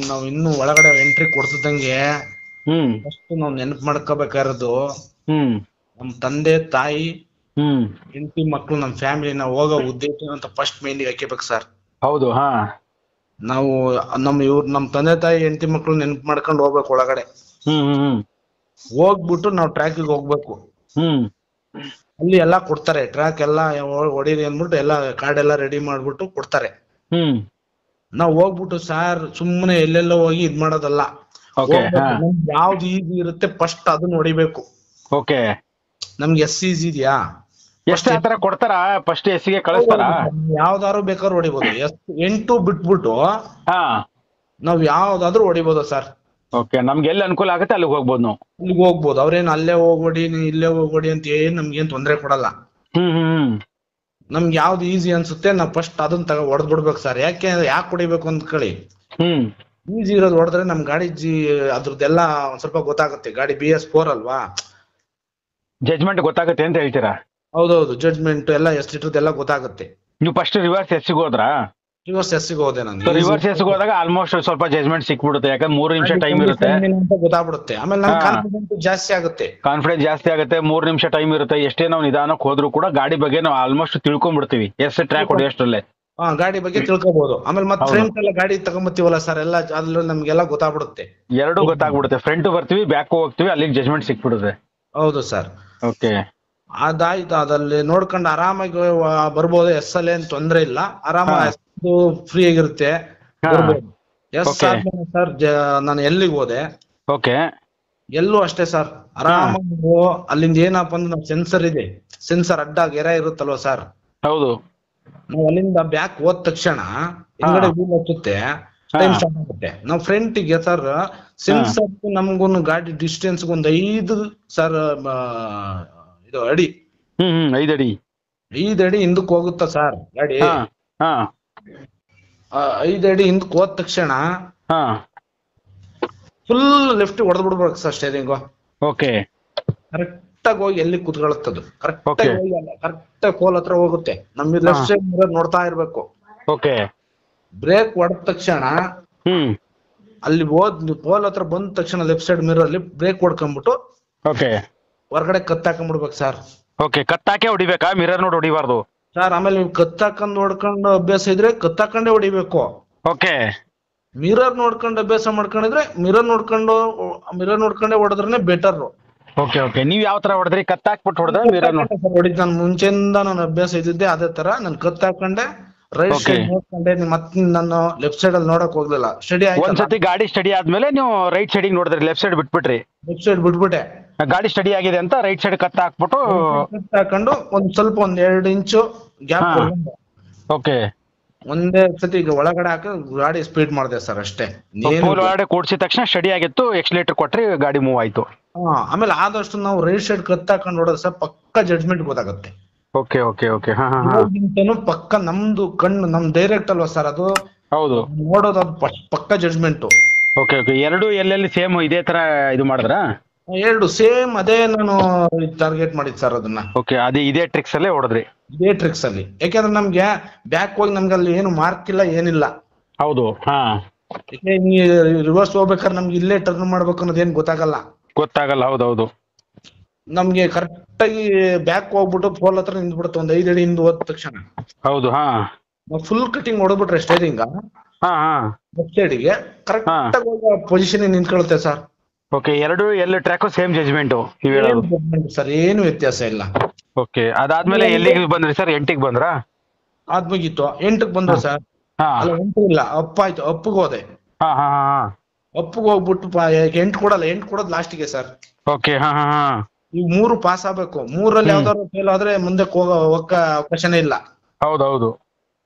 ಇನ್ನು ಒಳಗಡೆ ಎಂಟ್ರಿ ಕೊಡ್ತಿದ್ದಂಗೆ ಫಸ್ಟ್ ನಾವು ನೆನಪು ಮಾಡ್ಕೋಬೇಕಾರದು ನಮ್ ತಂದೆ ತಾಯಿ, ಹೆಂಡತಿ ಮಕ್ಳು, ನಮ್ ಫ್ಯಾಮಿಲಿ, ನಾವು ಹೋಗೋ ಉದ್ದೇಶ ಅಂತ ಫಸ್ಟ್ ಮೈಂಡಿಗೆ ಹಾಕಿಬೇಕು ಸರ್. ಹೌದು. ನಾವು ನಮ್ ತಂದೆ ತಾಯಿ ಹೆಂಡತಿ ಮಕ್ಳು ನೆನಪು ಮಾಡ್ಕೊಂಡು ಹೋಗ್ಬೇಕು ಒಳಗಡೆ. ಹೋಗ್ಬಿಟ್ಟು ನಾವು ಟ್ರ್ಯಾಕಿಗೆ ಹೋಗ್ಬೇಕು. ಅಲ್ಲಿ ಎಲ್ಲಾ ಕೊಡ್ತಾರೆ, ಟ್ರ್ಯಾಕ್ ಎಲ್ಲಾ ಹೊಡೀರಿ ಅಂದ್ಬಿಟ್ಟು ಎಲ್ಲಾ ಕಾರ್ಡ್ ಎಲ್ಲಾ ರೆಡಿ ಮಾಡ್ಬಿಟ್ಟು ಕೊಡ್ತಾರೆ. ನಾವ್ ಹೋಗ್ಬಿಟ್ಟು ಸಾರ್ ಸುಮ್ಮನೆ ಎಲ್ಲೆಲ್ಲೋ ಹೋಗಿ ಇದ್ ಮಾಡೋದಲ್ಲ. ಯಾವ್ದು ಈಸಿ ಇರುತ್ತೆ ಫಸ್ಟ್ ಅದನ್ನ ಹೊಡಿಬೇಕು. ನಮ್ಗೆ ಈಸಿ ಇದೆಯಾ ಎಷ್ಟು ಆತರ ಕೊಡ್ತಾರ ಫಸ್ಟ್ ಗೆ ಕಳಿಸ್ತಾರ? ಯಾವ್ದಾದ್ರು ಬೇಕಾದ್ರೂ ಹೊಡಿಬೋದು. 8 ಬಿಟ್ಬಿಟ್ಟು ನಾವ್ ಯಾವ್ದಾದ್ರು ಹೊಡಿಬೋದು ಸರ್. ನಮ್ಗೆ ಎಲ್ಲಿ ಅನುಕೂಲ ಆಗುತ್ತೆ ಅಲ್ಲಿಗೆ ಹೋಗ್ಬೋದು ನಾವು. ಅಲ್ಲಿಗೆ ಹೋಗ್ಬೋದು. ಅವ್ರೇನ್ ಅಲ್ಲೇ ಹೋಗ್ಬೇಡಿ ಇಲ್ಲೇ ಹೋಗ್ಬೇಡಿ ಅಂತ ಏನ್ ನಮ್ಗೇನ್ ತೊಂದ್ರೆ ಕೊಡಲ್ಲ. ನಮ್ಗೆ ಯಾವ್ದು ಈಸಿ ಅನ್ಸುತ್ತೆ ನಾವ್ ಫಸ್ಟ್ ಅದನ್ನ ಹೊಡೆದ್ ಬಿಡ್ಬೇಕು ಸರ್. ಯಾಕೆ ಹೊಡಿಬೇಕು ಅಂದ್ಕೊಳ್ಳಿ, ಈಸಿ ಇರೋದು ಹೊಡೆದ್ರೆ ನಮ್ ಗಾಡಿ ಅದ್ರದ್ದೆಲ್ಲ ಒಂದ್ ಸ್ವಲ್ಪ ಗೊತ್ತಾಗುತ್ತೆ. ಗಾಡಿ BS4 ಅಲ್ವಾ, ಜಜ್ಮೆಂಟ್ ಗೊತ್ತಾಗುತ್ತೆ ಅಂತ ಹೇಳ್ತೀರಾ? ಹೌದೌದು, ಜಡ್ಜ್ಮೆಂಟ್ ಎಲ್ಲ ಎಷ್ಟಿಟ್ಟದೆಲ್ಲ ಗೊತ್ತಾಗುತ್ತೆ. ನೀವು ಫಸ್ಟ್ ರಿವರ್ಸ್ ಎಸ್ಸಿಗೆ ಹೋದ್ರಾ? ರಿವರ್ಸ್ ಎಸ್ಸಿಗೆ ಹೋದೆ ನಾನು. ರಿವರ್ಸ್ ಎಸ್ಸಿಗೆ ಹೋದಾಗ ಆಲ್ಮೋಸ್ಟ್ ಸ್ವಲ್ಪ ಜಜ್ಮೆಂಟ್ ಸಿಕ್ಬಿಡುತ್ತೆ, ಯಾಕಂದ್ರೆ 3 ನಿಮಿಷ ಟೈಮ್ ಇರುತ್ತೆ ಅಂತ ಗೊತ್ತಾಗ್ಬಿಡುತ್ತೆ. ಆಮೇಲೆ ನಮ್ ಕಾನ್ಫಿಡೆನ್ಸ್ ಜಾಸ್ತಿ ಆಗುತ್ತೆ. 3 ನಿಮಿಷ ಟೈಮ್ ಇರುತ್ತೆ. ಎಷ್ಟೇ ನಾವು ನಿಧಾನಕ್ಕೆ ಹೋದ್ರು ಕೂಡ ಗಾಡಿ ಬಗ್ಗೆ ನಾವು ಆಲ್ಮೋಸ್ಟ್ ತಿಳ್ಕೊಂಡ್ಬಿಡ್ತೀವಿ ಎಸ್ ಟ್ರ್ಯಾಕ್ ಹೊಡೆಯೋಷ್ಟರಲ್ಲೇ. ಗಾಡಿ ಬಗ್ಗೆ ತಿಳ್ಕೊಬಹುದು. ಆಮೇಲೆ ಮತ್ತೆ ಫ್ರಂಟ್ ಎಲ್ಲ ಗಾಡಿ ತಗೊಂಬತ್ತೀವಲ್ಲ ಸರ್, ಎಲ್ಲ ಅದ್ರಲ್ಲಿ ನಮ್ಗೆಲ್ಲ ಗೊತ್ತಾಗ್ಬಿಡುತ್ತೆ. ಎರಡು ಗೊತ್ತಾಗ್ಬಿಡುತ್ತೆ. ಫ್ರಂಟ್ ಬರ್ತೀವಿ, ಬ್ಯಾಕ್ ಹೋಗ್ತೀವಿ, ಅಲ್ಲಿಗೆ ಜಜ್ಮೆಂಟ್ ಸಿಕ್ಬಿಡುತ್ತೆ. ಹೌದು ಸರ್. ಅದಾಯ್ತು, ಅದಲ್ಲಿ ನೋಡ್ಕೊಂಡು ಆರಾಮಾಗಿ ಬರ್ಬೋದು. ಅಲ್ಲಿ ಏನ್ ತೊಂದ್ರೆ ಇಲ್ಲ, ಆರಾಮಾಗಿ ಫ್ರೀ ಆಗಿರುತ್ತೆ. ಸರ್ ನಾನು ಎಲ್ಲಿಗೆ ಹೋದೆ, ಎಲ್ಲೂ ಅಷ್ಟೇ ಸರ್, ಆರಾಮಾಗಿ ಅಲ್ಲಿಂದ ಏನಪ್ಪ ಅಂದ್ರೆ ನಮ್ ಸೆನ್ಸರ್ ಇದೆ. ಸೆನ್ಸರ್ ಅಡ್ಡ ಗೆರೆ ಇರುತ್ತಲ್ವಾ ಸರ್, ಹೌದು. ನಾವ್ ಅಲ್ಲಿಂದ ಬ್ಯಾಕ್ ಹೋದ ತಕ್ಷಣ ಹಿಂಗಡೆ ವೀಲ್ ಹಚ್ಚುತ್ತೆ, ಟೈಮ್ ಸ್ಟಾರ್ಟ್ ಆಗುತ್ತೆ. ನಾವ್ ಫ್ರಂಟಿಗೆ ಸರ್ ಸೆನ್ಸರ್ ನಮ್ಗೊಂದು ಗಾಡಿ ಡಿಸ್ಟೆನ್ಸ್ ಒಂದು 5 ಸರ್ ಇದು ಅಡಿ, 5 ಅಡಿ ಹಿಂದಕ್ಕೆ ಹೋಗುತ್ತಾ ಸರ್ ಗಾಡಿ. 5 ಅಡಿ ಹಿಂದಕ್ಕೆ ಹೋದ ತಕ್ಷಣ ಫುಲ್ ಲೆಫ್ಟ್ ಹೊಡೆದ್ ಬಿಡ್ಬೇಕು ಸರ್ ಸ್ಟೇರಿಂಗು. ಕರೆಕ್ಟ್ ಆಗಿ ಹೋಗಿ ಎಲ್ಲಿ ಕುತ್ಕೊಳ್ಳುತ್ತದು, ಕರೆಕ್ಟ್ ಆಗಿ ಹೋಗಿ ಕರೆಕ್ಟ್ ಪೋಲ್ ಹತ್ರ ಹೋಗುತ್ತೆ. ನಮ್ಗೆ ಲೆಫ್ಟ್ ಸೈಡ್ ಮಿರರ್ ನೋಡ್ತಾ ಇರ್ಬೇಕು. ಬ್ರೇಕ್ ಹೊಡೆದ ತಕ್ಷಣ ಅಲ್ಲಿ ಪೋಲ್ ಹತ್ರ ಬಂದ ತಕ್ಷಣ ಲೆಫ್ಟ್ ಸೈಡ್ ಮಿರರ್ ಅಲ್ಲಿ ಬ್ರೇಕ್ ಹೊಡ್ಕೊಂಡ್ಬಿಟ್ಟು ಹೊರಗಡೆ ಕತ್ತಾಕೊಂಡ್ಬಿಡ್ಬೇಕು ಸರ್. ಕತ್ತಾಕೆ ಹೊಡಿಬೇಕಾ, ಮಿರರ್ ನೋಡಿ ಹೊಡಿಬಾರ್ದು ಸರ್. ಆಮೇಲೆ ನೀವು ಕತ್ತಾಕೊಂಡ್ ನೋಡ್ಕೊಂಡು ಅಭ್ಯಾಸ ಇದ್ರೆ ಕತ್ತಾಕೊಂಡೇ ಹೊಡಿಬೇಕು. ಮಿರರ್ ನೋಡ್ಕೊಂಡು ಅಭ್ಯಾಸ ಮಾಡ್ಕೊಂಡಿದ್ರೆ ಮಿರರ್ ನೋಡ್ಕೊಂಡೇ ಹೊಡೆದ್ರೆ ಬೆಟರ್. ನೀವ್ ಯಾವ ತರ ಹೊಡೆದ್ರಿ? ಕತ್ತಾಕ್ಬಿಟ್ಟು ಹೊಡೆದ್ರೆ ಹೊಡಿದ್ ನಾನು ಮುಂಚೆಯಿಂದ ನಾನು ಅಭ್ಯಾಸ ಇದ್ದಿದ್ದೆ ಅದೇ ತರ. ನಾನು ಕತ್ತಾಕೊಂಡೆ, ರೈಟ್ ಸೈಡ್ ನೋಡ್ಕೊಂಡೆ, ಮತ್ತೆ ನಾನು ಲೆಫ್ಟ್ ಸೈಡ್ ಅಲ್ಲಿ ನೋಡಕ್ ಹೋಗ್ಲಿಲ್ಲ. ಸ್ಟಡಿ ಆಯ್ತು. ಒಂದ್ಸತಿ ಗಾಡಿ ಸ್ಟಡಿ ಆದ್ಮೇಲೆ ನೀವು ರೈಟ್ ಸೈಡ್ ನೋಡಿದ್ರಿ, ಲೆಫ್ಟ್ ಸೈಡ್ ಬಿಟ್ಬಿಟ್ರಿ? ಲೆಫ್ಟ್ ಸೈಡ್ ಬಿಟ್ಬಿಟ್ಟೆ. ಗಾಡಿ ಸ್ಟಡಿ ಆಗಿದೆ ಅಂತ ರೈಟ್ ಸೈಡ್ ಕತ್ತಾಕ್ಬಿಟ್ಟು ಕತ್ತಾಕೊಂಡು ಒಂದ್ ಸ್ವಲ್ಪ 2 ಇಂಚು ಗ್ಯಾಪ್ ಒಂದೇ ಸತಿ ಈಗ ಒಳಗಡೆ ಹಾಕಿ ಗಾಡಿ ಸ್ಪೀಡ್ ಮಾಡಿದೆ ಸರ್ ಅಷ್ಟೇ. ಒಳಗಡೆ ಕೂಡ್ಸಿದ ತಕ್ಷಣ ಸ್ಟಡಿ ಆಗಿತ್ತು, ಎಕ್ಸಲೇಟರ್ ಕೊಟ್ರಿ, ಗಾಡಿ ಮೂವ್ ಆಯ್ತು. ಆಮೇಲೆ ಆದಷ್ಟು ನಾವು ರೈಟ್ ಸೈಡ್ ಕತ್ತಾಕೊಂಡು ನೋಡೋದು ಸರ್ ಪಕ್ಕ ಜಡ್ಜ್ಮೆಂಟ್ ಗೊತ್ತಾಗುತ್ತೆ. ಪಕ್ಕ ನಮ್ದು ಕಣ್ಣು ನಮ್ ಡೈರೆಕ್ಟ್ ಅಲ್ವಾ ಸರ್ ಅದು, ಹೌದು ನೋಡೋದು ಅದು ಪಕ್ಕ ಜಡ್ಜ್ಮೆಂಟ್. ಎರಡು ಎಲ್ಲೆಲ್ಲಿ ಸೇಮ್ ಇದೇ ತರ ಇದು ಮಾಡಿದ್ರಾ? 2 ಸೇಮ್ ಅದೇ ನಾನು ಟಾರ್ಗೆಟ್ ಮಾಡಿದ್ ಸರ್ ಅದನ್ನ. ಅದೇ ಇದೇ ಟ್ರಿಕ್ಸ್ ಅಲ್ಲೇ ಹೊಡೆದ್ರಿ? ಇದೇ ಟ್ರಿಕ್ಸ್ ಅಲ್ಲಿ. ಯಾಕಂದ್ರೆ ನಮ್ಗೆ ಬ್ಯಾಕ್ ಹೋಗಿ ನಮ್ಗೆ ಅಲ್ಲಿ ಏನು ಮಾರ್ಕ್ ಇಲ್ಲ, ಏನಿಲ್ಲ. ಹೌದು. ರಿವರ್ಸ್ ಹೋಗ್ಬೇಕಾದ್ರೆ ನಮ್ಗೆ ಇಲ್ಲೇ ಟರ್ನ್ ಮಾಡ್ಬೇಕು ಅನ್ನೋದು ಏನ್ ಗೊತ್ತಾಗಲ್ಲ. ಹೌದೌದು. ನಮ್ಗೆ ಕರೆಕ್ಟ್ ಆಗಿ ಬ್ಯಾಕ್ ಹೋಗ್ಬಿಟ್ಟು ಪೋಲ್ ಹತ್ರ ನಿಂತ್ಬಿಡುತ್ತೆ ಒಂದ್ 5 ಅಡಿ ಹಿಂದ್ ಹೋದ ತಕ್ಷಣ. ಹೌದು. ಫುಲ್ ಕಟಿಂಗ್ ಹೊಡೆದ್ಬಿಟ್ರೆ ಸ್ಟೇರಿಂಗ್ ಲೆಫ್ಟ್ ಸೈಡ್ಗೆ ಕರೆಕ್ಟ್ ಆಗಿ ಪೊಸಿಷನ್ ನಿಂತ್ಕೊಳುತ್ತೆ ಸರ್. ಎರಡು ಎಲ್ಲ ಟ್ರ್ಯಾಕ್ ಸೇಮ್ ಜಜ್ಮೆಂಟ್ ಸರ್, ಏನು ವ್ಯತ್ಯಾಸ ಇಲ್ಲ. ಅದಾದ್ಮೇಲೆ ಎಲ್ಲಿಗೆ ಬಂದ್ರಿ ಸರ್? 8ಗೆ ಬಂದ್ರಾ? ಅದ್ ಮುಗೀತು. 8ಗೆ ಬಂದ್ರು ಸರ್. ಅಲ್ಲ 8 ಇಲ್ಲ, ಅಪ್ಪಾಯ್ತು. ಅಪ್ಪಗೆ ಹೋದೆ. ಅಪ್ಪಗೆ ಹೋಗ್ಬಿಟ್ಟು 8 ಕೊಡಲ್ಲ, 8 ಕೊಡೋದು ಲಾಸ್ಟಿಗೆ ಸರ್. ಈಗ 3 ಪಾಸ್ ಆಗ್ಬೇಕು. 3ರಲ್ಲಿ ಯಾವ್ದಾದ್ರು ಫೇಲ್ ಆದ್ರೆ ಮುಂದೆ ಹೋಗಕ್ಕ ಅವಕಾಶನೇ ಇಲ್ಲ. ಹೌದೌದು.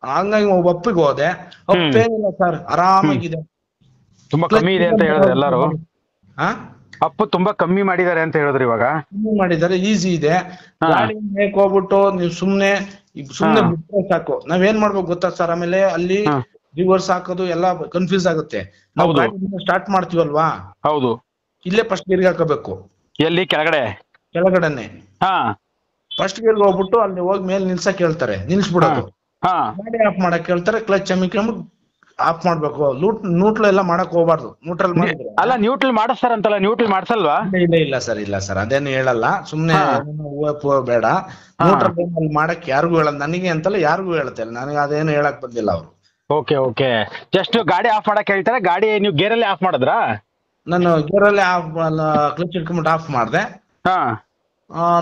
ಹಂಗಾಗಿ ಅಪ್ಪಿಗೆ ಹೋದೆ. ಅಪ್ಪೇನಿಲ್ಲ ಸರ್, ಆರಾಮಾಗಿದೆ. ತುಂಬಾ ಕಮ್ಮಿ ಇದೆ ಅಂತ ಹೇಳಿದ್ರೆ ಎಲ್ಲಾರು. ಅಪ್ಪು ತುಂಬಾ ಕಮ್ಮಿ ಮಾಡಿದ್ದಾರೆ ಅಂತ ಹೇಳಿದ್ರು. ಇವಾಗ ಕಮ್ಮಿ ಮಾಡಿದ್ದಾರೆ, ಈಸಿ ಇದೆ. ಗಾಡಿ ಮೇಕ್ ಹೋಗ್ಬಿಟ್ಟು ನೀವು ಸುಮ್ನೆ ಬಿಟ್ರೆ ಸಾಕು. ನಾವೇನ್ ಮಾಡ್ಬೇಕು ಗೊತ್ತಾ ಸರ್, ಆಮೇಲೆ ಅಲ್ಲಿ ರಿವರ್ಸ್ ಹಾಕೋದು ಎಲ್ಲ ಕನ್ಫ್ಯೂಸ್ ಆಗುತ್ತೆ. ನಾವು ಗಾಡಿ ಸ್ಟಾರ್ಟ್ ಮಾಡ್ತೀವಲ್ವಾ, ಹೌದು, ಇಲ್ಲೇ ಫಸ್ಟ್ ಗೇರ್ಗೆ ಹಾಕಬೇಕು. ಎಲ್ಲಿ? ಕೆಳಗಡೆನೆ ಫಸ್ಟ್ ಗೇರ್ಗೆ ಹೋಗ್ಬಿಟ್ಟು ಅಲ್ಲಿ ಹೋಗಿ ಮೇಲೆ ನಿಲ್ಸಕ್ ಹೇಳ್ತಾರೆ, ನಿಲ್ಸ್ಬಿಡೋದು. ಗಾಡಿ ಆಫ್ ಮಾಡಕ್ ಹೇಳ್ತಾರೆ, ಕ್ಲಚ್ ಅಮ್ಮಿಕೊಂಡ್ಬಿಟ್ಟು ಆಫ್ ಮಾಡ್ಬೇಕು. ನ್ಯೂಟ್ರಲ್ ಎಲ್ಲ ಮಾಡಕ್ ಹೋಗ್ಬಾರ್ದು. ನ್ಯೂಟ್ರಲ್ ಮಾಡಿದ್ರೆ ಅಲ್ಲ, ನ್ಯೂಟ್ರಲ್ ಮಾಡಿಸ್ತಾರಂತಲ್ಲ, ನ್ಯೂಟ್ರಲ್ ಮಾಡ್ಸಲ್ವಾ? ಇಲ್ಲ ಸರ್ ಅದೇನು ಹೇಳಲ್ಲ. ಸುಮ್ನೆ ಬೇಡ. ನ್ಯೂಟ್ರಲ್ ಮಾಡಕ್ ಯಾರಿಗೂ ಹೇಳಲ್ಲ, ನನಗೆ ಅಂತಲ್ಲ ಯಾರಿಗೂ ಹೇಳುತ್ತೆ. ನನಗೆ ಅದೇನು ಹೇಳಕ್ ಬಂದಿಲ್ಲ ಅವರು. ಜಸ್ಟ್ ಗಾಡಿ ಆಫ್ ಮಾಡಕ್ ಹೇಳ್ತಾರೆ. ಗಾಡಿ ನೀವು ಗೇರಲ್ಲಿ ಆಫ್ ಮಾಡಿದ್ರಾ? ನಾನು ಗೇರಲ್ಲಿ ಕ್ಲಚ್ ಹಿಡ್ಕೊಂಡ್ಬಿಟ್ಟು ಆಫ್ ಮಾಡಿದೆ. ಹಾ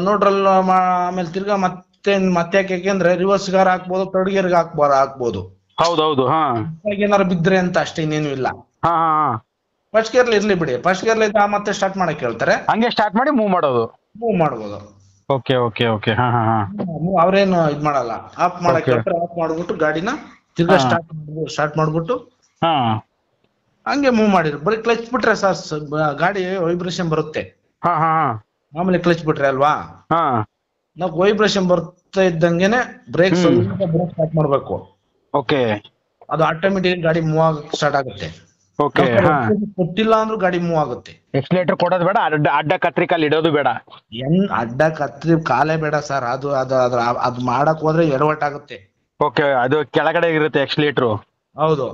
ನೋಡ್ರಲ್ ಆಮೇಲೆ ತಿರ್ಗಾ ಮತ್ತೆ ಯಾಕೆಂದ್ರೆ ರಿವರ್ಸ್ ಗಾರ್ ಹಾಕ್ಬೋದು, ಥರ್ಡ್ ಗೇರ್ ಹಾಕ್ಬೋದು. ಹೌದೌದು. ಹಾ ಏನಾರು ಬಿದ್ರೆ ಅಂತ ಅಷ್ಟೇ, ಇನ್ನೇನು ಇಲ್ಲ. ಹಾ ಹಾ ಫಸ್ಟ್ ಗೇರ್ಲಿ ಇರ್ಲಿ ಬಿಡಿ, ಫಸ್ಟ್ ಗೇರ್ಲಿ ಮತ್ತೆ ಸ್ಟಾರ್ಟ್ ಮಾಡಕ್ ಹೇಳ್ತಾರೆ, ಹಂಗೆ ಸ್ಟಾರ್ಟ್ ಮಾಡಿ ಮೂವ್ ಮಾಡೋದು. ಮೂವ್ ಮಾಡ್ಬೋದು. Okay okay okay. ಹಾ ಹಾ ಹಾ ಅವ್ರೇನು ಇದ್ ಮಾಡಲ್ಲ, ಆಫ್ ಮಾಡಕ್ Okay. ಹೇಳ್ತಾರೆ, ಆಫ್ ಮಾಡ್ಬಿಟ್ಟು ಗಾಡಿನ ತಿರ್ಗಾ ಹಾ. ಸ್ಟಾರ್ಟ್ ಮಾಡ್ಬಿಟ್ಟು ಹಾ ಹಂಗೆ ಮೂವ್ ಮಾಡಿದ್ರು. ಬರೀ ಕ್ಲಚ್ ಬಿಟ್ರೆ ಸರ್ ಗಾಡಿ ವೈಬ್ರೇಷನ್ ಬರುತ್ತೆ. ಹಾ ಹಾ ಆಮೇಲೆ ಕ್ಲಚ್ ಬಿಟ್ರೆ ಅಲ್ವಾ, ಹಾ ನಾವು ವೈಬ್ರೇಷನ್ ಬರ್ತಾ ಇದ್ದಂಗೆನೆ ಬ್ರೇಕ್ ಬ್ರೇಕ್ ಸ್ಟಾರ್ಟ್ ಮಾಡ್ಬೇಕು. ಓಕೆ ಅದು ಆಟೋಮೆಟಿಕ್ ಗಾಡಿ ಮೂವ್ ಆಗಕ್ಕೆ ಸ್ಟಾರ್ಟ್ ಆಗುತ್ತೆ. ಓಕೆ. ಹಾ ಕೊಟ್ಟಿಲ್ಲ ಅಂದ್ರೂ ಗಾಡಿ ಮೂವ್ ಆಗುತ್ತೆ. ಎಕ್ಸ್ಲೇಟರ್ ಕೊಡೋದು ಬೇಡ, ಅಡ್ಡ ಕತ್ರಿ ಕಾಲ್ ಇಡೋದು ಬೇಡ. ಅಡ್ಡ ಕತ್ರಿ ಕಾಲೇ ಬೇಡ ಸರ್, ಅದು ಮಾಡಕ್ ಹೋದ್ರೆ ಎಡವಟ್ಟಾಗುತ್ತೆ. ಓಕೆ, ಅದು ಕೆಳಗಡೆ ಇರುತ್ತೆ ಎಕ್ಸ್ಲೇಟರ್. ಹೌದು.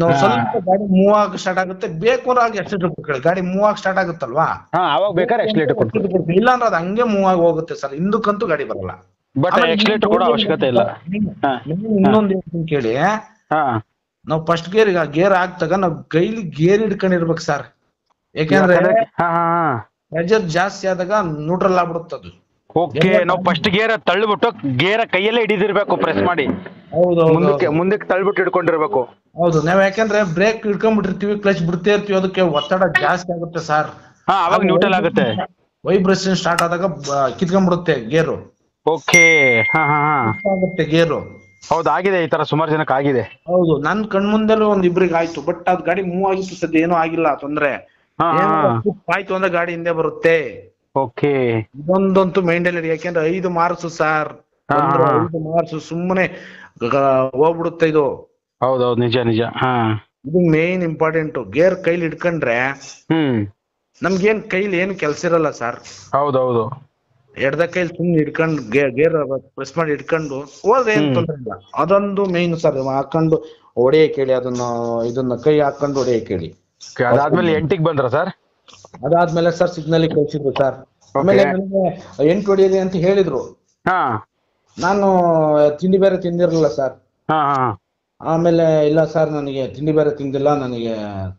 ನಾವು ಸ್ವಲ್ಪ ಗಾಡಿ ಮೂವ್ ಆಗ ಸ್ಟಾರ್ಟ್ ಆಗುತ್ತೆ, ಬೇಕು ಆಗಿ ಎಕ್ಸ್ಲೇಟರ್ ಕೊಟ್ಕೊಳ್ಳಿ, ಗಾಡಿ ಮೂವ್ ಆಗಿ ಸ್ಟಾರ್ಟ್ ಆಗುತ್ತಲ್ವಾ, ಹಾ ಅವಾಗ ಬೇಕಾದ್ರೆ ಎಕ್ಸ್ಲೇಟರ್ ಕೊಡ್ತೀವಿ. ಇಲ್ಲ ಅಂದ್ರೆ ಅದು ಹಂಗೆ ಮೂವ್ ಆಗಿ ಹೋಗುತ್ತೆ ಸರ್, ಹಿಂದಕ್ಕಂತೂ ಗಾಡಿ ಬರಲ್ಲ. ಬಟ್ ಎಕ್ಸ್ಲೇಟರ್ ಕೊಡೋ ಅವಶ್ಯಕತೆ ಇಲ್ಲ. ಹಾ ಇನ್ನೊಂದು ಹೇಳ್ತೀನಿ ಕೇಳಿ, ಹಾ ನಾವು ಫಸ್ಟ್ ಗೇರ್ ಹಾಕ್ದಾಗ ನಾವು ಕೈಲಿ ಗೇರ್ ಹಿಡ್ಕೊಂಡಿರ್ಬೇಕು ಸರ್. ಯಾಕೆಂದ್ರೆ ಹಾ ಹಾ ಪ್ರೆಷರ್ ಜಾಸ್ತಿ ಆದಾಗ ನ್ಯೂಟ್ರಲ್ ಆಗ್ಬಿಡುತ್ತೆ ಅದು. ಓಕೆ, ನಾವು ಫಸ್ಟ್ ಗೇರ್ ತಳ್ಳಿಬಿಟ್ಟು ಗೇರ್ ಕೈಯಲ್ಲೇ ಹಿಡಿದಿರ್ಬೇಕು, ಪ್ರೆಸ್ ಮಾಡಿ. ಹೌದು ಮುಂದಕ್ಕೆ ತಳ್ಳಿಬಿಟ್ಟು ಹಿಡ್ಕೊಂಡಿರ್ಬೇಕು. ಹೌದು. ನಾವ್ ಯಾಕಂದ್ರೆ ಬ್ರೇಕ್ ಹಿಡ್ಕೊಂಡ್ಬಿಟ್ಟಿರ್ತೀವಿ, ಕ್ಲಚ್ ಬಿಡ್ತಾ ಇರ್ತೀವಿ, ಅದಕ್ಕೆ ಒತ್ತಡ ಜಾಸ್ತಿ ಆಗುತ್ತೆ ಸರ್. ಹಾ ಅವಾಗ ನ್ಯೂಟ್ರಲ್ ಆಗುತ್ತೆ. ವೈಬ್ರೇಷನ್ ಸ್ಟಾರ್ಟ್ ಆದಾಗ ಕಿತ್ಕೊಂಡ್ಬಿಡುತ್ತೆ ಗೇರು. ಓಕೆ. ಹಾ ಹಾ ಹಾ ಆಗುತ್ತೆ ಗೇರು. ಹೌದು, ಆಗಿದೆ, ಈ ತರ ಸುಮಾರು ಜನಕ್ಕೆ ಆಗಿದೆ. ಹೌದು, ನನ್ ಕಣ್ಮುಂದೆಲ್ಲೂ ಒಂದ್ ಇಬ್ರಿಗೆ ಆಯ್ತು, ಬಟ್ ಅದ್ ಗಾಡಿ ಮೂವ್ ಆಗಿತ್ತು, ಸದ್ಯ ಏನೂ ಆಗಿಲ್ಲ ತೊಂದ್ರೆ. ಆಯ್ತು ಅಂದ್ರೆ ಗಾಡಿ ಹಿಂದೆ ಬರುತ್ತೆ. ಓಕೆ. ಇದೊಂದಂತೂ ಮೈಂಡಲ್ಲಿ, ಯಾಕೆಂದ್ರೆ 5 ಮಾರ್ಕ್ಸ್ ಸರ್, 5 ಮಾರ್ಕ್ಸ್ ಸುಮ್ಮನೆ ಹೋಗ್ಬಿಡುತ್ತೆ ಇದು. ಹೌದೌದು, ನಿಜ ನಿಜ. ಹಾ ಇದು ಮೇನ್ ಇಂಪಾರ್ಟೆಂಟ್. ಗೇರ್ ಕೈಲಿ ಹಿಡ್ಕೊಂಡ್ರೆ ನಮ್ಗೇನ್ ಕೈಲಿ ಏನ್ ಕೆಲ್ಸ ಇರಲ್ಲ ಸರ್. ಹೌದೌದು. ಎಡ್ದ ಕೈಲಿ ಸುಮ್ನೆ ಹಿಡ್ಕೊಂಡು ಗೇರ್ ಪ್ರೆಸ್ ಮಾಡಿ ಹಿಡ್ಕೊಂಡು ಹೋದ್ರೆ ಏನ್ ತೊಂದ್ರೆ ಇಲ್ಲ. ಅದೊಂದು ಮೇನ್ ಸರ್. ಹಾಕೊಂಡು ಹೊಡೆಯ ಕೇಳಿ, ಇದನ್ನ ಕೈ ಹಾಕೊಂಡು ಹೊಡೆಯ ಕೇಳಿ. ಅದಾದ್ಮೇಲೆ 8ಗೆ ಬಂದ್ರ ಸರ್? ಅದಾದ್ಮೇಲೆ ಸರ್ ಸಿಗ್ನಲ್ ಕಳ್ಸಿದ್ರು ಸರ್. ಆಮೇಲೆ ನನಗೆ 8 ಹೊಡಿಯಿರಿ ಅಂತ ಹೇಳಿದ್ರು. ಹಾ ನಾನು ತಿಂಡಿ ಬೇರೆ ತಿಂದಿರಲಿಲ್ಲ ಸರ್. ಹಾ ಹಾ ಆಮೇಲೆ ಇಲ್ಲ ಸರ್, ನನಗೆ ತಿಂಡಿ ಬೇರೆ ತಿಂದಿಲ್ಲ, ನನಗೆ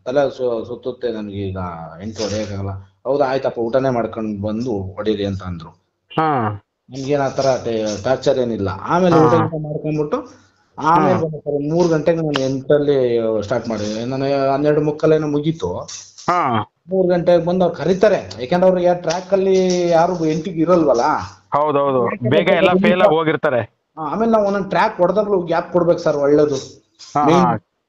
ತಲೆ ಸುತ್ತುತ್ತೆ, ನನಗೆ ಈಗ 8 ಹೊಡೆಯಕ್ಕಾಗಲ್ಲ. ಹೌದಾ, ಆಯ್ತಪ್ಪ, ಊಟನೇ ಮಾಡ್ಕೊಂಡು ಬಂದು ಹೊಡೀರಿ ಅಂತ ಅಂದ್ರು. ಹಾ ನಮ್ಗೇನ್ ಆತರ ಟಾರ್ಚರ್ ಏನಿಲ್ಲ. ಆಮೇಲೆ ಊಟ ಮಾಡ್ಕೊಂಡ್ಬಿಟ್ಟು ಆಮೇಲೆ 3 ಗಂಟೆಗೆ ನಾನು 8ಅಲ್ಲಿ ಸ್ಟಾರ್ಟ್ ಮಾಡಿದೆ. ನಾನು 12:15 ಮುಗೀತು. ಹಾ 3 ಗಂಟೆಗೆ ಬಂದು ಅವ್ರು ಕರೀತಾರೆ, ಯಾಕಂದ್ರೆ ಅವ್ರಿಗೆ ಟ್ರ್ಯಾಕ್ ಅಲ್ಲಿ ಯಾರು 8ಗೆ ಇರಲ್ವಲ್ಲ. ಹೌದೌದು, ಬೇಗ ಎಲ್ಲ ಫೇಲ್ ಆಗಿ ಹೋಗಿರ್ತಾರೆ. ಆಮೇಲೆ ನಾವು ಒಂದೊಂದು ಟ್ರ್ಯಾಕ್ ಹೊಡೆದಾಗ್ಲೂ ಗ್ಯಾಪ್ ಕೊಡ್ಬೇಕು ಸರ್, ಒಳ್ಳೇದು.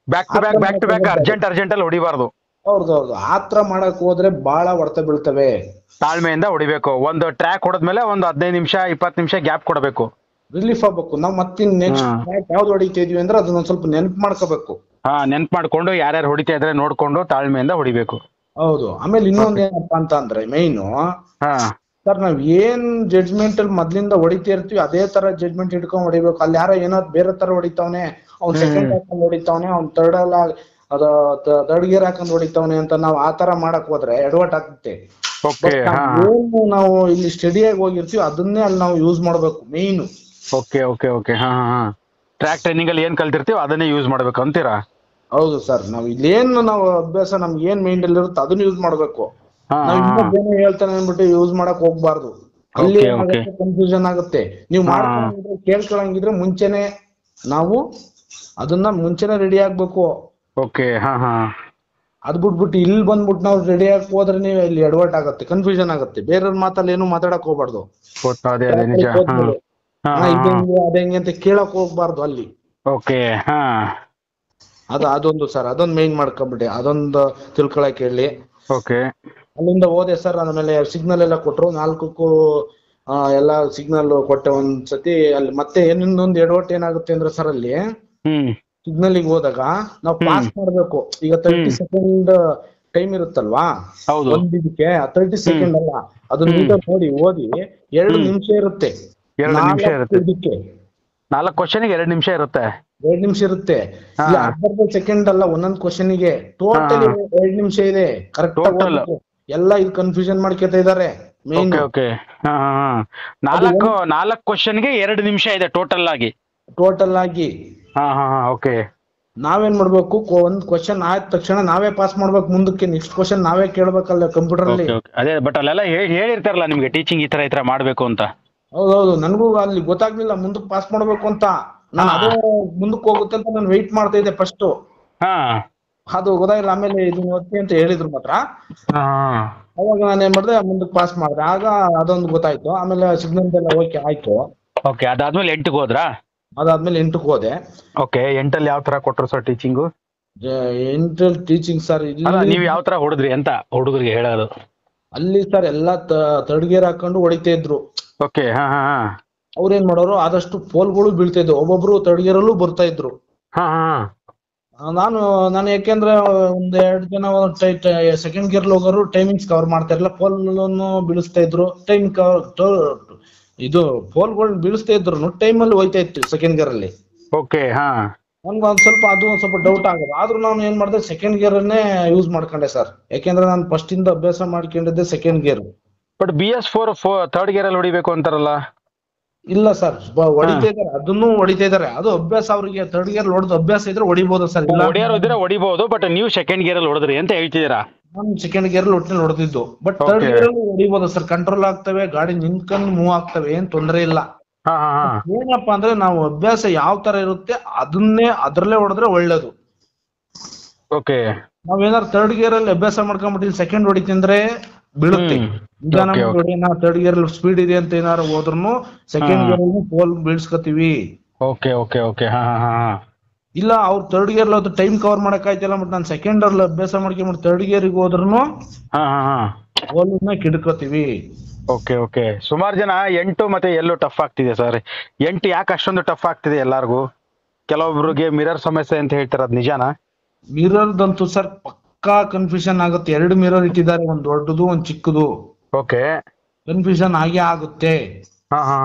ಬ್ಯಾಕ್ ಟು ಬ್ಯಾಕ್ ಅರ್ಜೆಂಟ್ ಅಲ್ಲಿ ಹೊಡಿಬಾರ್ದು. ಹೌದೌದು, ಆತರ ಮಾಡಕ್ ಹೋದ್ರೆ ಬಹಳ ಹೊಡೆತ ಬೀಳ್ತವೆ. ತಾಳ್ಮೆಯಿಂದ ಹೊಡಿಬೇಕು. ಒಂದು ಟ್ರ್ಯಾಕ್ ಹೊಡೆದ್ಮೇಲೆ ಒಂದು 15 ನಿಮಿಷ 20 ನಿಮಿಷ ಗ್ಯಾಪ್ ಕೊಡಬೇಕು, ರಿಲೀಫ್ ಆಗ್ಬೇಕು. ನಾವ್ ಮತ್ತೆ ನೆಕ್ಸ್ಟ್ ಟ್ರ್ಯಾಕ್ ಯಾವ್ದು ಹೊಡಿತಾ ಇದೀವಿ ಅಂದ್ರೆ ಅದನ್ನ ಸ್ವಲ್ಪ ನೆನಪು ಮಾಡ್ಕೋಬೇಕು. ಹಾ ನೆನ್ಪು ಮಾಡ್ಕೊಂಡು ಯಾರ್ಯಾರು ಹೊಡಿತಾ ಇದ್ರೆ ನೋಡ್ಕೊಂಡು ತಾಳ್ಮೆಯಿಂದ ಹೊಡಿಬೇಕು. ಹೌದು. ಆಮೇಲೆ ಇನ್ನೊಂದ್ ಏನಪ್ಪಾ ಅಂತ ಅಂದ್ರೆ ಮೈನು ಹಾ ಸರ್, ನಾವ್ ಏನ್ ಜಡ್ಜ್ಮೆಂಟ್ ಅಲ್ಲಿ ಮೊದ್ಲಿಂದ ಹೊಡಿತಾ ಇರ್ತೀವಿ ಅದೇ ತರ ಜಡ್ಜ್ಮೆಂಟ್ ಇಟ್ಕೊಂಡ್ ಹೊಡಿಬೇಕು. ಅಲ್ಲಿ ಯಾರೋ ಏನೋ ಬೇರೆ ತರ ಹೊಡಿತಾವನೆ, ಅವ್ನ್ ಸೆಕೆಂಡ್ ಹಾಕೊಂಡ್ ಹೊಡಿತಾವನೆ, ಅವ್ನ್ ಥರ್ಡ್ ಗೇರ್ ಹಾಕೊಂಡ್ ಹೊಡಿತಾವನೆ ಅಂತ ನಾವು ಆತರ ಮಾಡಕ್ ಹೋದ್ರೆ ಎಡವಟ್ ಆಗ್ತದೆ. ಏನು ನಾವು ಇಲ್ಲಿ ಸ್ಟಡಿಯಾಗಿ ಹೋಗಿರ್ತೀವಿ ಅದನ್ನೇ ಅಲ್ಲಿ ನಾವು ಯೂಸ್ ಮಾಡ್ಬೇಕು ಮೇಯ್ನು. Okay okay okay. ಹಾ ಹಾ ಟ್ರ್ಯಾಕ್ ಟ್ರೈನಿಂಗ್ ಅಲ್ಲಿ ಏನ್ ಕಲ್ತಿರ್ತೀವಿ ಅದನ್ನೇ ಯೂಸ್ ಮಾಡ್ಬೇಕು ಅಂತೀರಾ? ಹೌದು ಸರ್. ನಾವ್ ಇಲ್ಲೇನು ನಾವು ಅಭ್ಯಾಸ ನಮ್ಗೆ ಏನ್ ಮೈಂಡ್ ಅಲ್ಲಿ ಇರುತ್ತೆ ಅದನ್ನ ಯೂಸ್ ಮಾಡ್ಬೇಕು. ನಾವ್ ಇನ್ನೊಬ್ಬ ಹೇಳ್ತಾನೆ ಅಂದ್ಬಿಟ್ಟು ಯೂಸ್ ಮಾಡಕ್ ಹೋಗ್ಬಾರ್ದು. ಅಲ್ಲಿ ಕನ್ಫ್ಯೂಷನ್ ಆಗುತ್ತೆ. ನೀವು ಮಾಡ್ಕೊಂಡ್ರೆ ಕೇಳ್ಕೊಳಂಗಿದ್ರೆ ಮುಂಚೆನೆ ನಾವು ಅದನ್ನ ಮುಂಚೆನೆ ರೆಡಿ ಆಗ್ಬೇಕು. ಓಕೆ. ಹಾ ಹಾ ಅದ್ ಬಿಟ್ಬಿಟ್ಟು ಇಲ್ಲಿ ಬಂದ್ಬಿಟ್ಟು ನಾವು ರೆಡಿ ಆಗಿ ಹೋದ್ರೆ ನೀವು ಇಲ್ಲಿ ಎಡವಟ್ ಆಗುತ್ತೆ, ಕನ್ಫ್ಯೂಷನ್ ಆಗುತ್ತೆ. ಬೇರೆಯವ್ರ ಮಾತಲ್ಲಿ ಏನು ಮಾತಾಡಕ್ ಹೋಗ್ಬಾರ್ದು. ಅದಂಗೆ ಅಂತ ಕೇಳಕ್ ಹೋಗ್ಬಾರ್ದು ಅಲ್ಲಿ. ಓಕೆ. ಹಾ ಅದೊಂದು ಸರ್, ಅದೊಂದು ಮೇನ್ ಮಾಡ್ಕೊಂಡ್ಬಿಟ್ಟೆ, ಅದೊಂದು ತಿಳ್ಕೊಳಕ್ ಹೇಳಿ. ಓಕೆ. ಅಲ್ಲಿಂದ ಹೋದೆ ಸರ್. ಆಮೇಲೆ ಸಿಗ್ನಲ್ ಎಲ್ಲ ಕೊಟ್ರು, 4ಕ್ಕೂ ಎಲ್ಲ ಸಿಗ್ನಲ್ ಕೊಟ್ಟೆ ಒಂದ್ಸತಿ. ಅಲ್ಲಿ ಮತ್ತೆ ಇನ್ನೊಂದು ಎಡವಟ್ಟು ಏನಾಗುತ್ತೆ ಅಂದ್ರೆ ಸರ್, ಅಲ್ಲಿ ಸಿಗ್ನಲ್ ಹೋದಾಗ ನಾವು ಪಾಸ್ ಮಾಡ್ಬೇಕು. ಈಗ 30 ಸೆಕೆಂಡ್ ಟೈಮ್ ಇರುತ್ತಲ್ವಾ ಒಂದಿದಕ್ಕೆ, 30 ಸೆಕೆಂಡ್ ಅಲ್ಲ, ಅದನ್ನ ಮೀಟರ್ ನೋಡಿ ಓದಿ 2 ನಿಮಿಷ ಇರುತ್ತೆ. 4 ಕ್ವಶನ್ 2 ನಿಮಿಷ ಇರುತ್ತೆ. 2 ನಿಮಿಷ ಇರುತ್ತೆ. 40 ಸೆಕೆಂಡ್ ಅಲ್ಲ, ಒಂದೊಂದು ಕ್ವಶನ್ಗೆ ಟೋಟಲ್ 2 ನಿಮಿಷ ಇದೆ. ಕರೆಕ್ಟ್ ಎಲ್ಲ ಇದು ಕನ್ಫ್ಯೂಷನ್ ಮಾಡ್ಕೊತಾ ಇದಾರೆ. ಓಕೆ. 4 ಕ್ವಶನ್ಗೆ 2 ನಿಮಿಷ ಇದೆ ಟೋಟಲ್ ಆಗಿ. ಟೋಟಲ್ ಆಗಿ. ಓಕೆ. ನಾವೇನ್ ಮಾಡ್ಬೇಕು, ಒಂದ್ ಕ್ವಶನ್ ಆದ ತಕ್ಷಣ ನಾವೇ ಪಾಸ್ ಮಾಡ್ಬೇಕು, ಮುಂದಕ್ಕೆ ನೆಕ್ಸ್ಟ್ ಕ್ವಶನ್ ನಾವೇ ಕೇಳ್ಬೇಕಲ್ಲ ಕಂಪ್ಯೂಟರ್ ಅಲ್ಲಿ. ಅದೇ ಬಟ್ ಅಲ್ಲೆಲ್ಲ ಹೇಳಿರ್ತಾರಲ್ಲ ನಿಮ್ಗೆ ಟೀಚಿಂಗ್ ಈ ತರ ಮಾಡ್ಬೇಕು ಅಂತ. ಹೌದೌದು, ನನಗೂ ಅಲ್ಲಿ ಗೊತ್ತಾಗ್ಲಿಲ್ಲ ಮುಂದಕ್ಕೆ ಪಾಸ್ ಮಾಡ್ಬೇಕು ಅಂತ. ನಾನು ಅದೇ ಮುಂದಕ್ಕೆ ಹೋಗುತ್ತೆ ಅಂತ ನಾನು ವೆಯ್ಟ್ ಮಾಡ್ತಾ ಇದ್ದೆ ಫಸ್ಟ್. ಅದು ಗೊತ್ತಾಗಿಲ್ಲ, ಆಮೇಲೆ ಇದನ್ನ ಓದ್ತಿ ಅಂತ ಹೇಳಿದ್ರು ಮಾತ್ರ. ಅವಾಗ ನಾನು ಏನ್ ಮಾಡಿದೆ, ಮುಂದಕ್ಕೆ ಪಾಸ್ ಮಾಡಿದೆ. ಆಗ ಅದೊಂದು ಗೊತ್ತಾಯ್ತು. ಆಮೇಲೆ ಸಿಗ್ನಲ್ ಎಲ್ಲ ಓಕೆ ಆಯ್ತು. ಅದಾದ್ಮೇಲೆ 8ಕ್ಕೆ ಹೋದ್ರಾ? ಅದಾದ್ಮೇಲೆ 8ಕ್ಕೆ ಹೋದೆ. ಓಕೆ, 8ಅಲ್ಲಿ ಯಾವ ತರ ಕೊಟ್ರು ಸರ್ ಟೀಚಿಂಗು? 8ರಲ್ಲಿ ಟೀಚಿಂಗ್ ಸರ್, ನೀವ್ ಯಾವ ತರ ಹೊಡೆದ್ರಿ ಅಂತ ಹುಡುಗರಿಗೆ ಹೇಳೋದು? ಅಲ್ಲಿ ಸರ್ ಎಲ್ಲಾ ಥರ್ಡ್ ಗೇರ್ ಹಾಕೊಂಡು ಹೊಡಿತಾ ಇದ್ರು. ಓಕೆ, ಅವ್ರೇನ್ ಮಾಡೋರು, ಆದಷ್ಟು ಪೋಲ್ಗಳು ಬೀಳ್ತಾ ಇದ್ವು. ಒಬ್ಬೊಬ್ರು ಥರ್ಡ್ ಗೇರ್ ಅಲ್ಲೂ ಬರ್ತಾ ಇದ್ರು. ನಾನು ಯಾಕೆಂದ್ರೆ ಒಂದ್ 2 ಜನ ಸೆಕೆಂಡ್ ಗೇರ್ ಹೋಗೋರು ಟೈಮಿಂಗ್ಸ್ ಕವರ್ ಮಾಡ್ತಾ ಇರಲಿಲ್ಲ, ಪೋಲ್ ಬೀಳಿಸ್ತಾ ಇದ್ರು. ಟೈಮ್ ಇದು ಪೋಲ್ಗಳು ಬೀಳಿಸ್ತಾ ಇದ್ರು, ಟೈಮ್ ಅಲ್ಲಿ ಹೋಯ್ತಾ ಇತ್ತು ಸೆಕೆಂಡ್ ಗೇರ್ ಅಲ್ಲಿ. ಓಕೆ, ನನ್ಗೆ ಅದು ಒಂದ್ ಸ್ವಲ್ಪ ಡೌಟ್ ಆಗೋದು. ಆದ್ರೂ ನಾನು ಏನ್ ಮಾಡಿದೆ, ಸೆಕೆಂಡ್ ಗೇರ್ ಅನ್ನೇ ಯೂಸ್ ಮಾಡ್ಕೊಂಡೆ ಸರ್. ಯಾಕೆಂದ್ರೆ ನಾನು ಫಸ್ಟ್ ಇಂದ ಅಭ್ಯಾಸ ಮಾಡ್ಕೊಂಡಿದ್ದೆ second gear. But BS4 third gear ಅಲ್ಲಿ ಹೊಡಿಬೇಕು ಅಂತಾರಲ್ಲ? ಇಲ್ಲ ಸರ್, ಹೊಡಿತಾ ಇದಾರೆ, ಅದನ್ನು ಹೊಡಿತಾ ಇದಾರೆ. ಅದು ಅಭ್ಯಾಸ, ಅವ್ರಿಗೆ ಥರ್ಡ್ ಗೇರ್ ಹೊಡೆದು ಅಭ್ಯಾಸ ಇದ್ರೆ ಹೊಡಿಬಹುದು ಸರ್. ಹೊಡಿಬಹುದು, ಬಟ್ ನೀವು ಸೆಕೆಂಡ್ ಗೇರ್ ಅಲ್ಲಿ ಹೊಡೆದ್ರಿ ಅಂತ ಹೇಳ್ತಿದ್ದೀರಾ? ನಾನು ಸೆಕೆಂಡ್ ಗೇರ್ ಅಲ್ಲಿ ಒಟ್ಟಿನಲ್ಲಿ ಹೊಡೆದಿದ್ದು, ಬಟ್ ಥರ್ಡ್ ಗೇರ್ ಅಲ್ಲಿ ಹೊಡಿಬಹುದು ಸರ್. ಕಂಟ್ರೋಲ್ ಆಗ್ತವೆ, ಗಾಡಿ ನಿಂತ್ಕೊಂಡು ಮೂವ್ ಆಗ್ತವೆ, ಏನ್ ತೊಂದರೆ ಇಲ್ಲ. ಏನಪ್ಪಾ ಅಂದ್ರೆ ನಾವು ಅಭ್ಯಾಸ ಯಾವ ತರ ಇರುತ್ತೆ ಅದ್ರಲ್ಲೇ ಹೊಡೆದ್ರೆ ಒಳ್ಳೇದು. ಓಕೆ, ನಾವೇನಾದ್ರು ಥರ್ಡ್ ಗೇರ್ ಅಲ್ಲಿ ಅಭ್ಯಾಸ ಮಾಡ್ಕೊಂಡ್ಬಿಟ್ಟಿವಿ, ಸೆಕೆಂಡ್ ಹೊಡಿತಂದ್ರೆ ಬೀಳುತ್ತೆ. ನಾವು ಥರ್ಡ್ ಗೇರ್ ಅಲ್ಲಿ ಸ್ಪೀಡ್ ಇದೆ ಅಂತ ಏನಾರು ಹೋದ್ರು ಸೆಕೆಂಡ್ ಗೇರ್ ಅಲ್ಲಿ ಪೋಲ್ ಬೀಳ್ಸ್ಕೊತೀವಿ. ಓಕೆ ಓಕೆ ಓಕೆ, ಇಲ್ಲ ಅವ್ರು ಥರ್ಡ್ ಗೇರ್ ಅದು ಟೈಮ್ ಕವರ್ ಮಾಡಕ್ ಆಯ್ತಿಲ್ಲ, ಬಟ್ ನಾನು ಸೆಕೆಂಡ್ ಅಲ್ಲಿ ಅಭ್ಯಾಸ ಮಾಡ್ಕೊಂಡ್ಬಿಟ್ಟು ಥರ್ಡ್ ಗೇರಿಗೆ ಹೋದ್ರು ಪೋಲ್ನ ಕಿಡ್ಕೋತೀವಿ. Okay okay. ಸುಮಾರು ಜನ 8 ಮತ್ತೆ ಎಲ್ಲೂ ಟಫ್ ಆಗ್ತಿದೆ ಸರ್. 8 ಯಾಕೆ ಅಷ್ಟೊಂದು ಟಫ್ ಆಗ್ತಿದೆ ಎಲ್ಲಾರ್ಗು? ಕೆಲವೊಬ್ರಿಗೆ ಮಿರರ್ ಸಮಸ್ಯೆ ಅಂತ ಹೇಳ್ತಾರೆ, ಅದ್ ನಿಜಾನಾ? ಮಿರರ್ದಂತೂ ಸರ್ ಪಕ್ಕಾ ಕನ್ಫ್ಯೂಷನ್ ಆಗುತ್ತೆ. 2 ಮಿರರ್ ಇಟ್ಟಿದ್ದಾರೆ, ಒಂದ್ ದೊಡ್ಡದು ಒಂದ್ ಚಿಕ್ಕದು. ಓಕೆ, ಕನ್ಫ್ಯೂಷನ್ ಆಗೇ ಆಗುತ್ತೆ.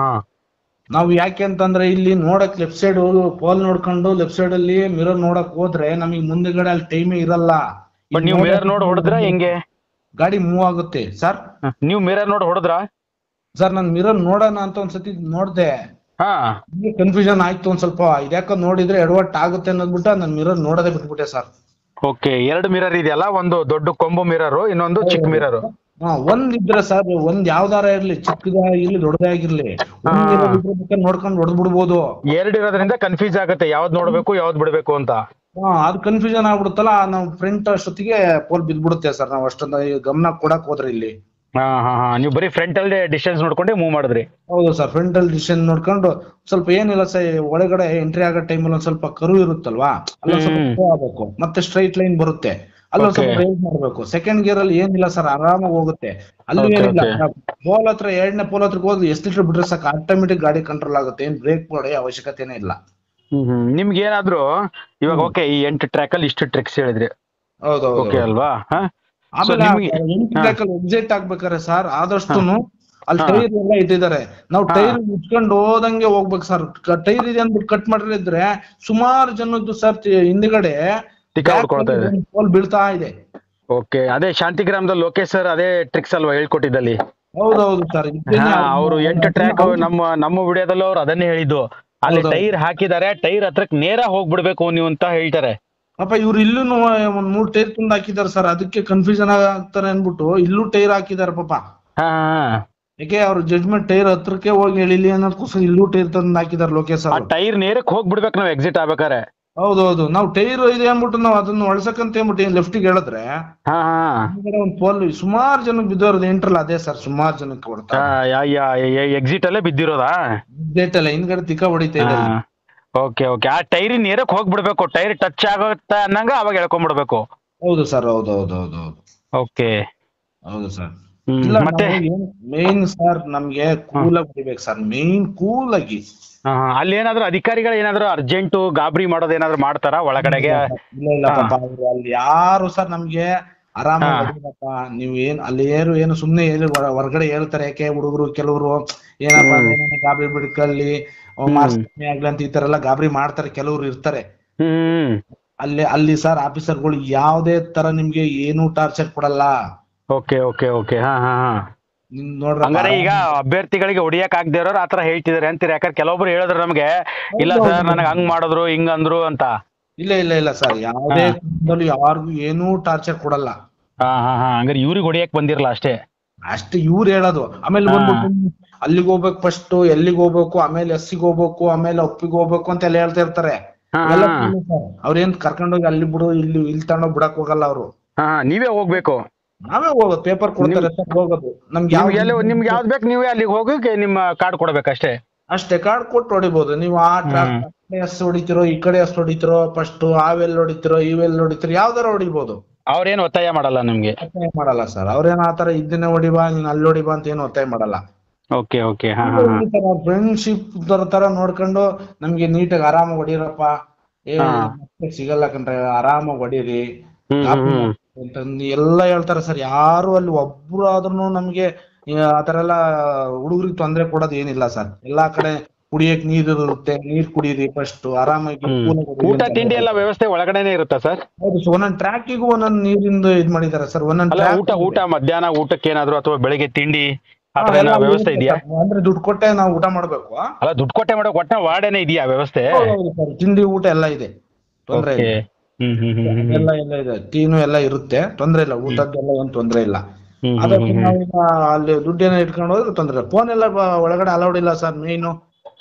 ನಾವು ಯಾಕೆ ಅಂತಂದ್ರೆ ಇಲ್ಲಿ ನೋಡಕ್ ಲೆಫ್ಟ್ ಸೈಡ್ ಪೋಲ್ ನೋಡ್ಕೊಂಡು ಲೆಫ್ಟ್ ಸೈಡ್ ಅಲ್ಲಿ ಮಿರರ್ ನೋಡಕ್ ಹೋದ್ರೆ ನಮಗೆ ಮುಂದೆಗಡೆ ಅಲ್ಲಿ ಟೈಮೇ ಇರಲ್ಲ. ಬಟ್ ನೀವು ಮಿರರ್ ನೋಡಿ ಹೊಡೆದ್ರ ಹೆಂಗೆ? ಗಾಡಿ ಮೂವ್ ಆಗುತ್ತೆ ಸರ್. ನೀವು ಮಿರರ್ ನೋಡಿ ಹೊಡೆದ್ರ? ಸರ್ ನಾನು ಮಿರರ್ ನೋಡೋಣ ಅಂತ ಒಂದ್ಸತಿ ನೋಡ್ದೆ, ಕನ್ಫ್ಯೂಷನ್ ಆಯ್ತು ಒಂದ್ ಸ್ವಲ್ಪ. ಇದ್ಯಾಕ ನೋಡಿದ್ರೆ ಎಡವಟ್ ಆಗುತ್ತೆ ಅನ್ನೋದ್ಬಿಟ್ಟು ನಾನು ಮಿರರ್ ನೋಡೋದೇ ಬಿಟ್ಬಿಟ್ಟೆ ಸರ್. ಓಕೆ, 2 ಮಿರರ್ ಇದೆಯಲ್ಲ, ಒಂದು ದೊಡ್ಡ ಕೊಂಬು ಮಿರರ್, ಇನ್ನೊಂದು ಚಿಕ್ಕ ಮಿರರ್. ಒಂದಿದ್ರೆ ಸರ್, ಒಂದ್ ಯಾವ್ದಾರ ಇರ್ಲಿ, ಚಿಕ್ಕದಾಗಿರ್ಲಿ ದೊಡ್ಡದಾಗಿರ್ಲಿ, ನೋಡ್ಕೊಂಡು ಹೊಡೆದ್ ಬಿಡ್ಬೋದು. 2 ಇರೋದ್ರಿಂದ ಕನ್ಫ್ಯೂಸ್ ಆಗುತ್ತೆ ಯಾವ್ದು ನೋಡ್ಬೇಕು ಯಾವ್ದು ಬಿಡ್ಬೇಕು ಅಂತ. ಅದು ಕನ್ಫ್ಯೂಷನ್ ಆಗ್ಬಿಡುತ್ತಲ್ಲ, ನಾವು ಫ್ರಂಟ್ ಅಷ್ಟೊತ್ತಿಗೆ ಪೋಲ್ ಬಿದ್ಬಿಡುತ್ತೆ ಸರ್. ನಾವು ಅಷ್ಟೊಂದು ಗಮನ ಕೊಡಕ್ ಹೋದ್ರೆ ಇಲ್ಲಿ ನೀವು ಬರೀ ಫ್ರಂಟ್ ಅಲ್ಲಿ ಡಿಸ್ಟೆನ್ಸ್ ನೋಡ್ಕೊಂಡೆ ಮೂವ್ ಮಾಡಿದ್ರಿ? ಹೌದು ಸರ್, ಫ್ರಂಟ್ ಅಲ್ಲಿ ಡಿಸ್ಟೆನ್ಸ್ ನೋಡ್ಕೊಂಡು ಸ್ವಲ್ಪ ಏನಿಲ್ಲ ಸರ್, ಒಳಗಡೆ ಎಂಟ್ರಿ ಆಗೋ ಟೈಮಲ್ಲಿ ಒಂದ್ ಸ್ವಲ್ಪ ಕರು ಇರುತ್ತಲ್ವಾ, ಅಲ್ಲೊಂದ್ ಸ್ವಲ್ಪ ಆಗ್ಬೇಕು, ಮತ್ತೆ ಸ್ಟ್ರೈಟ್ ಲೈನ್ ಬರುತ್ತೆ, ಅಲ್ಲೊಂದ್ ಸ್ವಲ್ಪ ರೈಸ್ ಮಾಡ್ಬೇಕು. ಸೆಕೆಂಡ್ ಗೇರ್ ಅಲ್ಲಿ ಏನಿಲ್ಲ ಸರ್, ಆರಾಮಾಗಿ ಹೋಗುತ್ತೆ. ಅಲ್ಲಿ ಏನಿಲ್ಲ, ಪೋಲ್ ಹತ್ರ 2ನೇ ಪೋಲ್ ಹತ್ರಕ್ಕೆ ಹೋಗಿ ಎಷ್ಟು ಲೀಟರ್ ಬಿಟ್ರೆ ಸಾಕು, ಆಟೋಮೆಟಿಕ್ ಗಾಡಿ ಕಂಟ್ರೋಲ್ ಆಗುತ್ತೆ. ಏನ್ ಬ್ರೇಕ್ ಮಾಡೋ ಅವಶ್ಯಕತೆನೇ ಇಲ್ಲ. ನಿಮ್ಗೆ ಏನಾದ್ರು ಇವಾಗ ಓಕೆ, ಈ 8 ಟ್ರ್ಯಾಕ್ ಅಲ್ಲಿ ಇಷ್ಟು ಟ್ರಿಕ್ಸ್ ಹೇಳಿದ್ರಿ, ಓಕೆ ಅಲ್ವಾ? ಆಮೇಲೆ ಎಕ್ಸಿಟ್ ಆಗ್ಬೇಕಾರೆ ಸರ್, ಆದಷ್ಟು ಅಲ್ಲಿ ಟೈರ್ ಎಲ್ಲ ಇಟ್ಟಿದ್ದಾರೆ. ನಾವು ಟೈರ್ ಇಟ್ಕೊಂಡು ಹೋದಂಗೆ ಹೋಗ್ಬೇಕು ಸರ್. ಟೈರ್ ಇದೆ ಅಂದ್ಬಿಟ್ಟು ಕಟ್ ಮಾಡಿದ್ರೆ ಸುಮಾರು ಜನದ್ದು ಸರ್ ಹಿಂದ್ಗಡೆ ಪೋಲ್ ಬೀಳ್ತಾ ಇದೆ. ಓಕೆ, ಅದೇ ಶಾಂತಿಗ್ರಾಮದಲ್ಲಿ ಲೋಕೇಶ್ ಸರ್ ಅದೇ ಟ್ರಿಕ್ಸ್ ಅಲ್ವಾ ಹೇಳ್ಕೊಟ್ಟಿದ್ದಲ್ಲಿ? ಹೌದೌದು ಸರ್, ಅವರು 8 ಟ್ರ್ಯಾಕ್ ನಮ್ಮ ವಿಡಿಯೋದಲ್ಲೂ ಅವ್ರು ಅದನ್ನೇ ಹೇಳಿದ್ದು. ಅಲ್ಲಿ ಟೈರ್ ಹಾಕಿದ್ದಾರೆ, ಟೈರ್ ಹತ್ರಕ್ ನೇರ ಹೋಗ್ಬಿಡ್ಬೇಕು ನೀವು ಅಂತ ಹೇಳ್ತಾರೆ. ಪಾಪ ಇವ್ರು ಇಲ್ಲೂ ಒಂದ್ 3 ಟೈರ್ ತಂದು ಹಾಕಿದಾರೆ ಸರ್, ಅದಕ್ಕೆ ಕನ್ಫ್ಯೂಷನ್ ಆಗ್ತಾರೆ ಅನ್ಬಿಟ್ಟು ಇಲ್ಲೂ ಟೈರ್ ಹಾಕಿದಾರೆ ಪಾಪ. ಯಾಕೆ ಅವ್ರ ಜಡ್ಜ್ಮೆಂಟ್ ಟೈರ್ ಹತ್ರಕ್ಕೆ ಹೋಗಿ ಹೇಳಿಲಿ ಅನ್ನೋದಕ್ಕೋಸ್ಕರ ಇಲ್ಲೂ ಟೈರ್ ತಂದು ಹಾಕಿದಾರೆ ಲೋಕೇಶ್ ಸರ್. ಟೈರ್ ನೇರಕ್ಕೆ ಹೋಗ್ಬಿಡ್ಬೇಕು ನಾವು ಎಕ್ಸಿಟ್ ಆಗ್ಬೇಕಾರೆ. ಹೌದೌದು, ನಾವು ಟೈರ್ ಇದೆ ಅಂದ್ಬಿಟ್ಟು ನಾವು ಅದನ್ನ ಒಳಸಕ್ಕಂತ ಹೇಳ್ಬಿಟ್ಟು ಲೆಫ್ಟಿಗೆ ಹೇಳಿದ್ರೆ ಒಂದ್ ಪೋಲ್ ಸುಮಾರು ಜನಕ್ಕೆ ಬಿದ್ದೋರ್ದು ಎಂಟ್ರಲ್ಲ ಅದೇ ಸರ್, ಸುಮಾರು ಜನಕ್ಕೆ ಕೊಡ್ತಾರೆ. ಎಕ್ಸಿಟ್ ಅಲ್ಲೇ ಬಿದ್ದಿರೋದಾ? ಎಕ್ಸಿಟ್ ಅಲ್ಲ, ಹಿಂದ್ಗಡೆ ತಿಕ್ಕ ಹೊಡಿತಾ ಇದೆ. ಓಕೆ ಓಕೆ, ಆ ಟೈರ್ ನೇರಕ್ಕೆ ಹೋಗ್ಬಿಡ್ಬೇಕು, ಟೈರ್ ಟಚ್ ಆಗುತ್ತೆ ಅನ್ನಂಗ ಅವಾಗ ಎಳ್ಕೊಂಡ್ಬಿಡ್ಬೇಕು. ಹೌದು ಸರ್, ಹೌದೌದೌದು. ಓಕೆ, ಹೌದು ಸರ್. ಮತ್ತೆ ಮೇನ್ ಸರ್ ನಮ್ಗೆ ಕೂಲ್ ಆಗಿ ಹೊಡಿಬೇಕು ಸರ್, ಮೇನ್ ಕೂಲ್ ಆಗಿ. ಅಲ್ಲಿ ಏನಾದ್ರು ಅಧಿಕಾರಿಗಳು ಏನಾದ್ರು ಅರ್ಜೆಂಟ್ ಗಾಬರಿ ಮಾಡೋದು ಏನಾದ್ರು ಮಾಡ್ತಾರ ಒಳಗಡೆಗೆ? ಇಲ್ಲ ಪಾಪ, ಅಲ್ಲಿ ಯಾರು ಸರ್ ನಮ್ಗೆ ಆರಾಮಾಗಿ ನೀವ್ ಅಲ್ಲಿ ಏನು ಸುಮ್ನೆ ಹೊರಗಡೆ ಹೇಳ್ತಾರೆ. ಯಾಕೆ ಹುಡುಗರು ಕೆಲವರು ಏನಪ್ಪಾ ಗಾಬರಿ ಬಿಡ್ಕಲ್ಲಿ ಮಾರ್ಕ್ಸ್ ಕಮ್ಮಿ ಆಗ್ಲಿ ಅಂತ ಈ ತರ ಎಲ್ಲ ಗಾಬರಿ ಮಾಡ್ತಾರೆ, ಕೆಲವ್ರು ಇರ್ತಾರೆ. ಅಲ್ಲಿ ಸರ್ ಆಫೀಸರ್ಗಳು ಯಾವ್ದೇ ತರ ನಿಮ್ಗೆ ಏನು ಟಾರ್ಚರ್ ಕೊಡಲ್ಲ. ಓಕೆ ಓಕೆ ಓಕೆ, ನೋಡ್ರಿ ಈಗ ಅಭ್ಯರ್ಥಿಗಳಿಗೆ ಹೊಡಿಯಕ್ ಆಗದೆ ಇರೋರು ಆತರ ಹೇಳ್ತಿದಾರೆ ಅಂತೀರಿ. ಯಾಕಂದ್ರೆ ಕೆಲವೊಬ್ರು ಹೇಳಿದ್ರು ನಮ್ಗೆ, ಇಲ್ಲ ಸರ್ ನನಗೆ ಹಂಗ್ ಮಾಡಿದ್ರು ಹಿಂಗ್ ಅಂದ್ರು ಅಂತ. ಇಲ್ಲ ಇಲ್ಲ ಇಲ್ಲ ಸರ್, ಯಾವುದೇ ಕಾರಣದಲ್ಲೂ ಯಾರಿಗೂ ಏನೂ ಟಾರ್ಚರ್ ಕೊಡಲ್ಲ. ಹಂಗಾರೆ ಇವ್ರಿಗೆ ಹೊಡಿಯಕ್ ಬಂದಿರಲ್ಲ ಅಷ್ಟೇ. ಅಷ್ಟೇ ಇವ್ರು ಹೇಳೋದು. ಆಮೇಲೆ ಬಂದ್ಬಿಟ್ಟು ಅಲ್ಲಿಗೆ ಹೋಗ್ಬೇಕು, ಫಸ್ಟ್ ಎಲ್ಲಿಗೆ ಹೋಗ್ಬೇಕು, ಆಮೇಲೆ ಎಸ್ಸಿಗೆ ಹೋಗ್ಬೇಕು, ಆಮೇಲೆ ಒಪ್ಪಿಗೆ ಹೋಗ್ಬೇಕು ಅಂತ ಎಲ್ಲ ಹೇಳ್ತಾ ಇರ್ತಾರೆ. ಅವ್ರೇನ್ ಕರ್ಕೊಂಡೋಗಿ ಅಲ್ಲಿ ಬಿಡು ಇಲ್ಲಿ ತಗೊಂಡೋಗಿ ಬಿಡಕ್ ಹೋಗಲ್ಲ ಅವ್ರು. ನೀವೇ ಹೋಗ್ಬೇಕು. ನಾವೇ ಹೋಗೋದು, ಪೇಪರ್ ಕೊಡ್ತಾರೆ ಹೋಗೋದು. ನಿಮ್ಗೆ ಯಾವ್ದು ಬೇಕು ನೀವೇ ಅಲ್ಲಿಗೆ ಹೋಗಿ ನಿಮ್ಮ ಕಾರ್ಡ್ ಕೊಡ್ಬೇಕಷ್ಟೇ. ಅಷ್ಟೇ, ಕಾರ್ಡ್ ಕೊಟ್ಟು ಹೊಡಿಬಹುದು ನೀವು. ಆ ಟ್ರಾಕ್ ಎಷ್ಟು ಹೊಡಿತಿರೋ, ಈ ಕಡೆ ಎಷ್ಟು ಹೊಡಿತಿರೋ, ಫಸ್ಟ್ ಆವೆಲ್ ಹೊಡಿತಿರೋ, ಇವೆಲ್ ಹೊಡಿತಿರೋ, ಯಾವ್ದಾರ ಹೊಡಿಬಹುದು. ಅವ್ರೇನು ಒತ್ತಾಯ ಮಾಡಲ್ಲ ನಿಮ್ಗೆ? ಒತ್ತಾಯ ಮಾಡಲ್ಲ ಸರ್. ಅವ್ರೇನ್ ಆತರ ಇದನ್ನೇ ಹೊಡಿಬಾ ನೀನ್ ಅಲ್ಲಿ ಹೊಡಿಬಾ ಅಂತ ಏನು ಒತ್ತಾಯ ಮಾಡಲ್ಲ. Okay okay. ಫ್ರೆಂಡ್ಶಿಪ್ ತರ ನೋಡ್ಕೊಂಡು ನಮ್ಗೆ ನೀಟಾಗಿ ಆರಾಮಾಗಿ ಹೊಡಿರಪ್ಪ, ಸಿಗಲ್ಲ ಕಣ್ರೆ, ಆರಾಮಾಗಿ ಹೊಡೀರಿ ಎಲ್ಲ ಹೇಳ್ತಾರೆ ಸರ್. ಯಾರು ಅಲ್ಲಿ ಒಬ್ರು ಆದ್ರೂ ನಮ್ಗೆ ಆತರ ಎಲ್ಲ ಹುಡುಗರಿಗೆ ತೊಂದ್ರೆ ಕೊಡೋದು ಏನಿಲ್ಲ ಸರ್. ಎಲ್ಲಾ ಕಡೆ ಕುಡಿಯಕ್ ನೀರು ಇರುತ್ತೆ, ನೀರ್ ಕುಡೀರಿ ಫಸ್ಟ್ ಆರಾಮಾಗಿ. ಊಟ ತಿಂಡಿ ಎಲ್ಲ ವ್ಯವಸ್ಥೆ ಒಳಗಡೆನೆ ಇರುತ್ತಾ ಸರ್? ಹೌದು, ಒಂದೊಂದ್ ಟ್ರ್ಯಾಕಿಗೂ ಒಂದೊಂದ್ ನೀರಿಂದು ಇದ್ ಮಾಡಿದಾರೆ ಸರ್. ಒಂದೊಂದ್ ಊಟ ಮಧ್ಯಾಹ್ನ ಊಟಕ್ಕೆ ಏನಾದ್ರು ಅಥವಾ ಬೆಳಿಗ್ಗೆ ತಿಂಡಿ ಆತರ ಏನೋ ವ್ಯವಸ್ಥೆ ಇದೆಯಾ? ಅಂದ್ರೆ ದುಡ್ಡು ಕೊಟ್ಟೆ ನಾವು ಊಟ ಮಾಡ್ಬೇಕು. ಅಲ್ಲ, ದುಡ್ಡು ಕೊಟ್ಟೆ ಮಾಡೋ ಒಟ್ಟ ವಾರ್ಡೇನೆ ಇದೆಯಾ ವ್ಯವಸ್ಥೆ? ತಿಂಡಿ ಊಟ ಎಲ್ಲ ಇದೆ, ತೊಂದ್ರೆ ಇಲ್ಲ. ಎಲ್ಲ ಇದೆ, ಟೀನು ಎಲ್ಲ ಇರುತ್ತೆ, ತೊಂದ್ರೆ ಇಲ್ಲ. ಊಟದ್ದೆಲ್ಲ ಏನ್ ತೊಂದ್ರೆ ಇಲ್ಲ. ಅದಕ್ಕೆ ನಾವೀಗ ಅಲ್ಲಿ ದುಡ್ಡೇನ ಇಟ್ಕೊಂಡು ಹೋದ್ರೆ ತೊಂದ್ರೆ ಇಲ್ಲ. ಫೋನ್ ಎಲ್ಲ ಒಳಗಡೆ ಅಲೌಡ್ ಇಲ್ಲ ಸರ್. ಮೇನು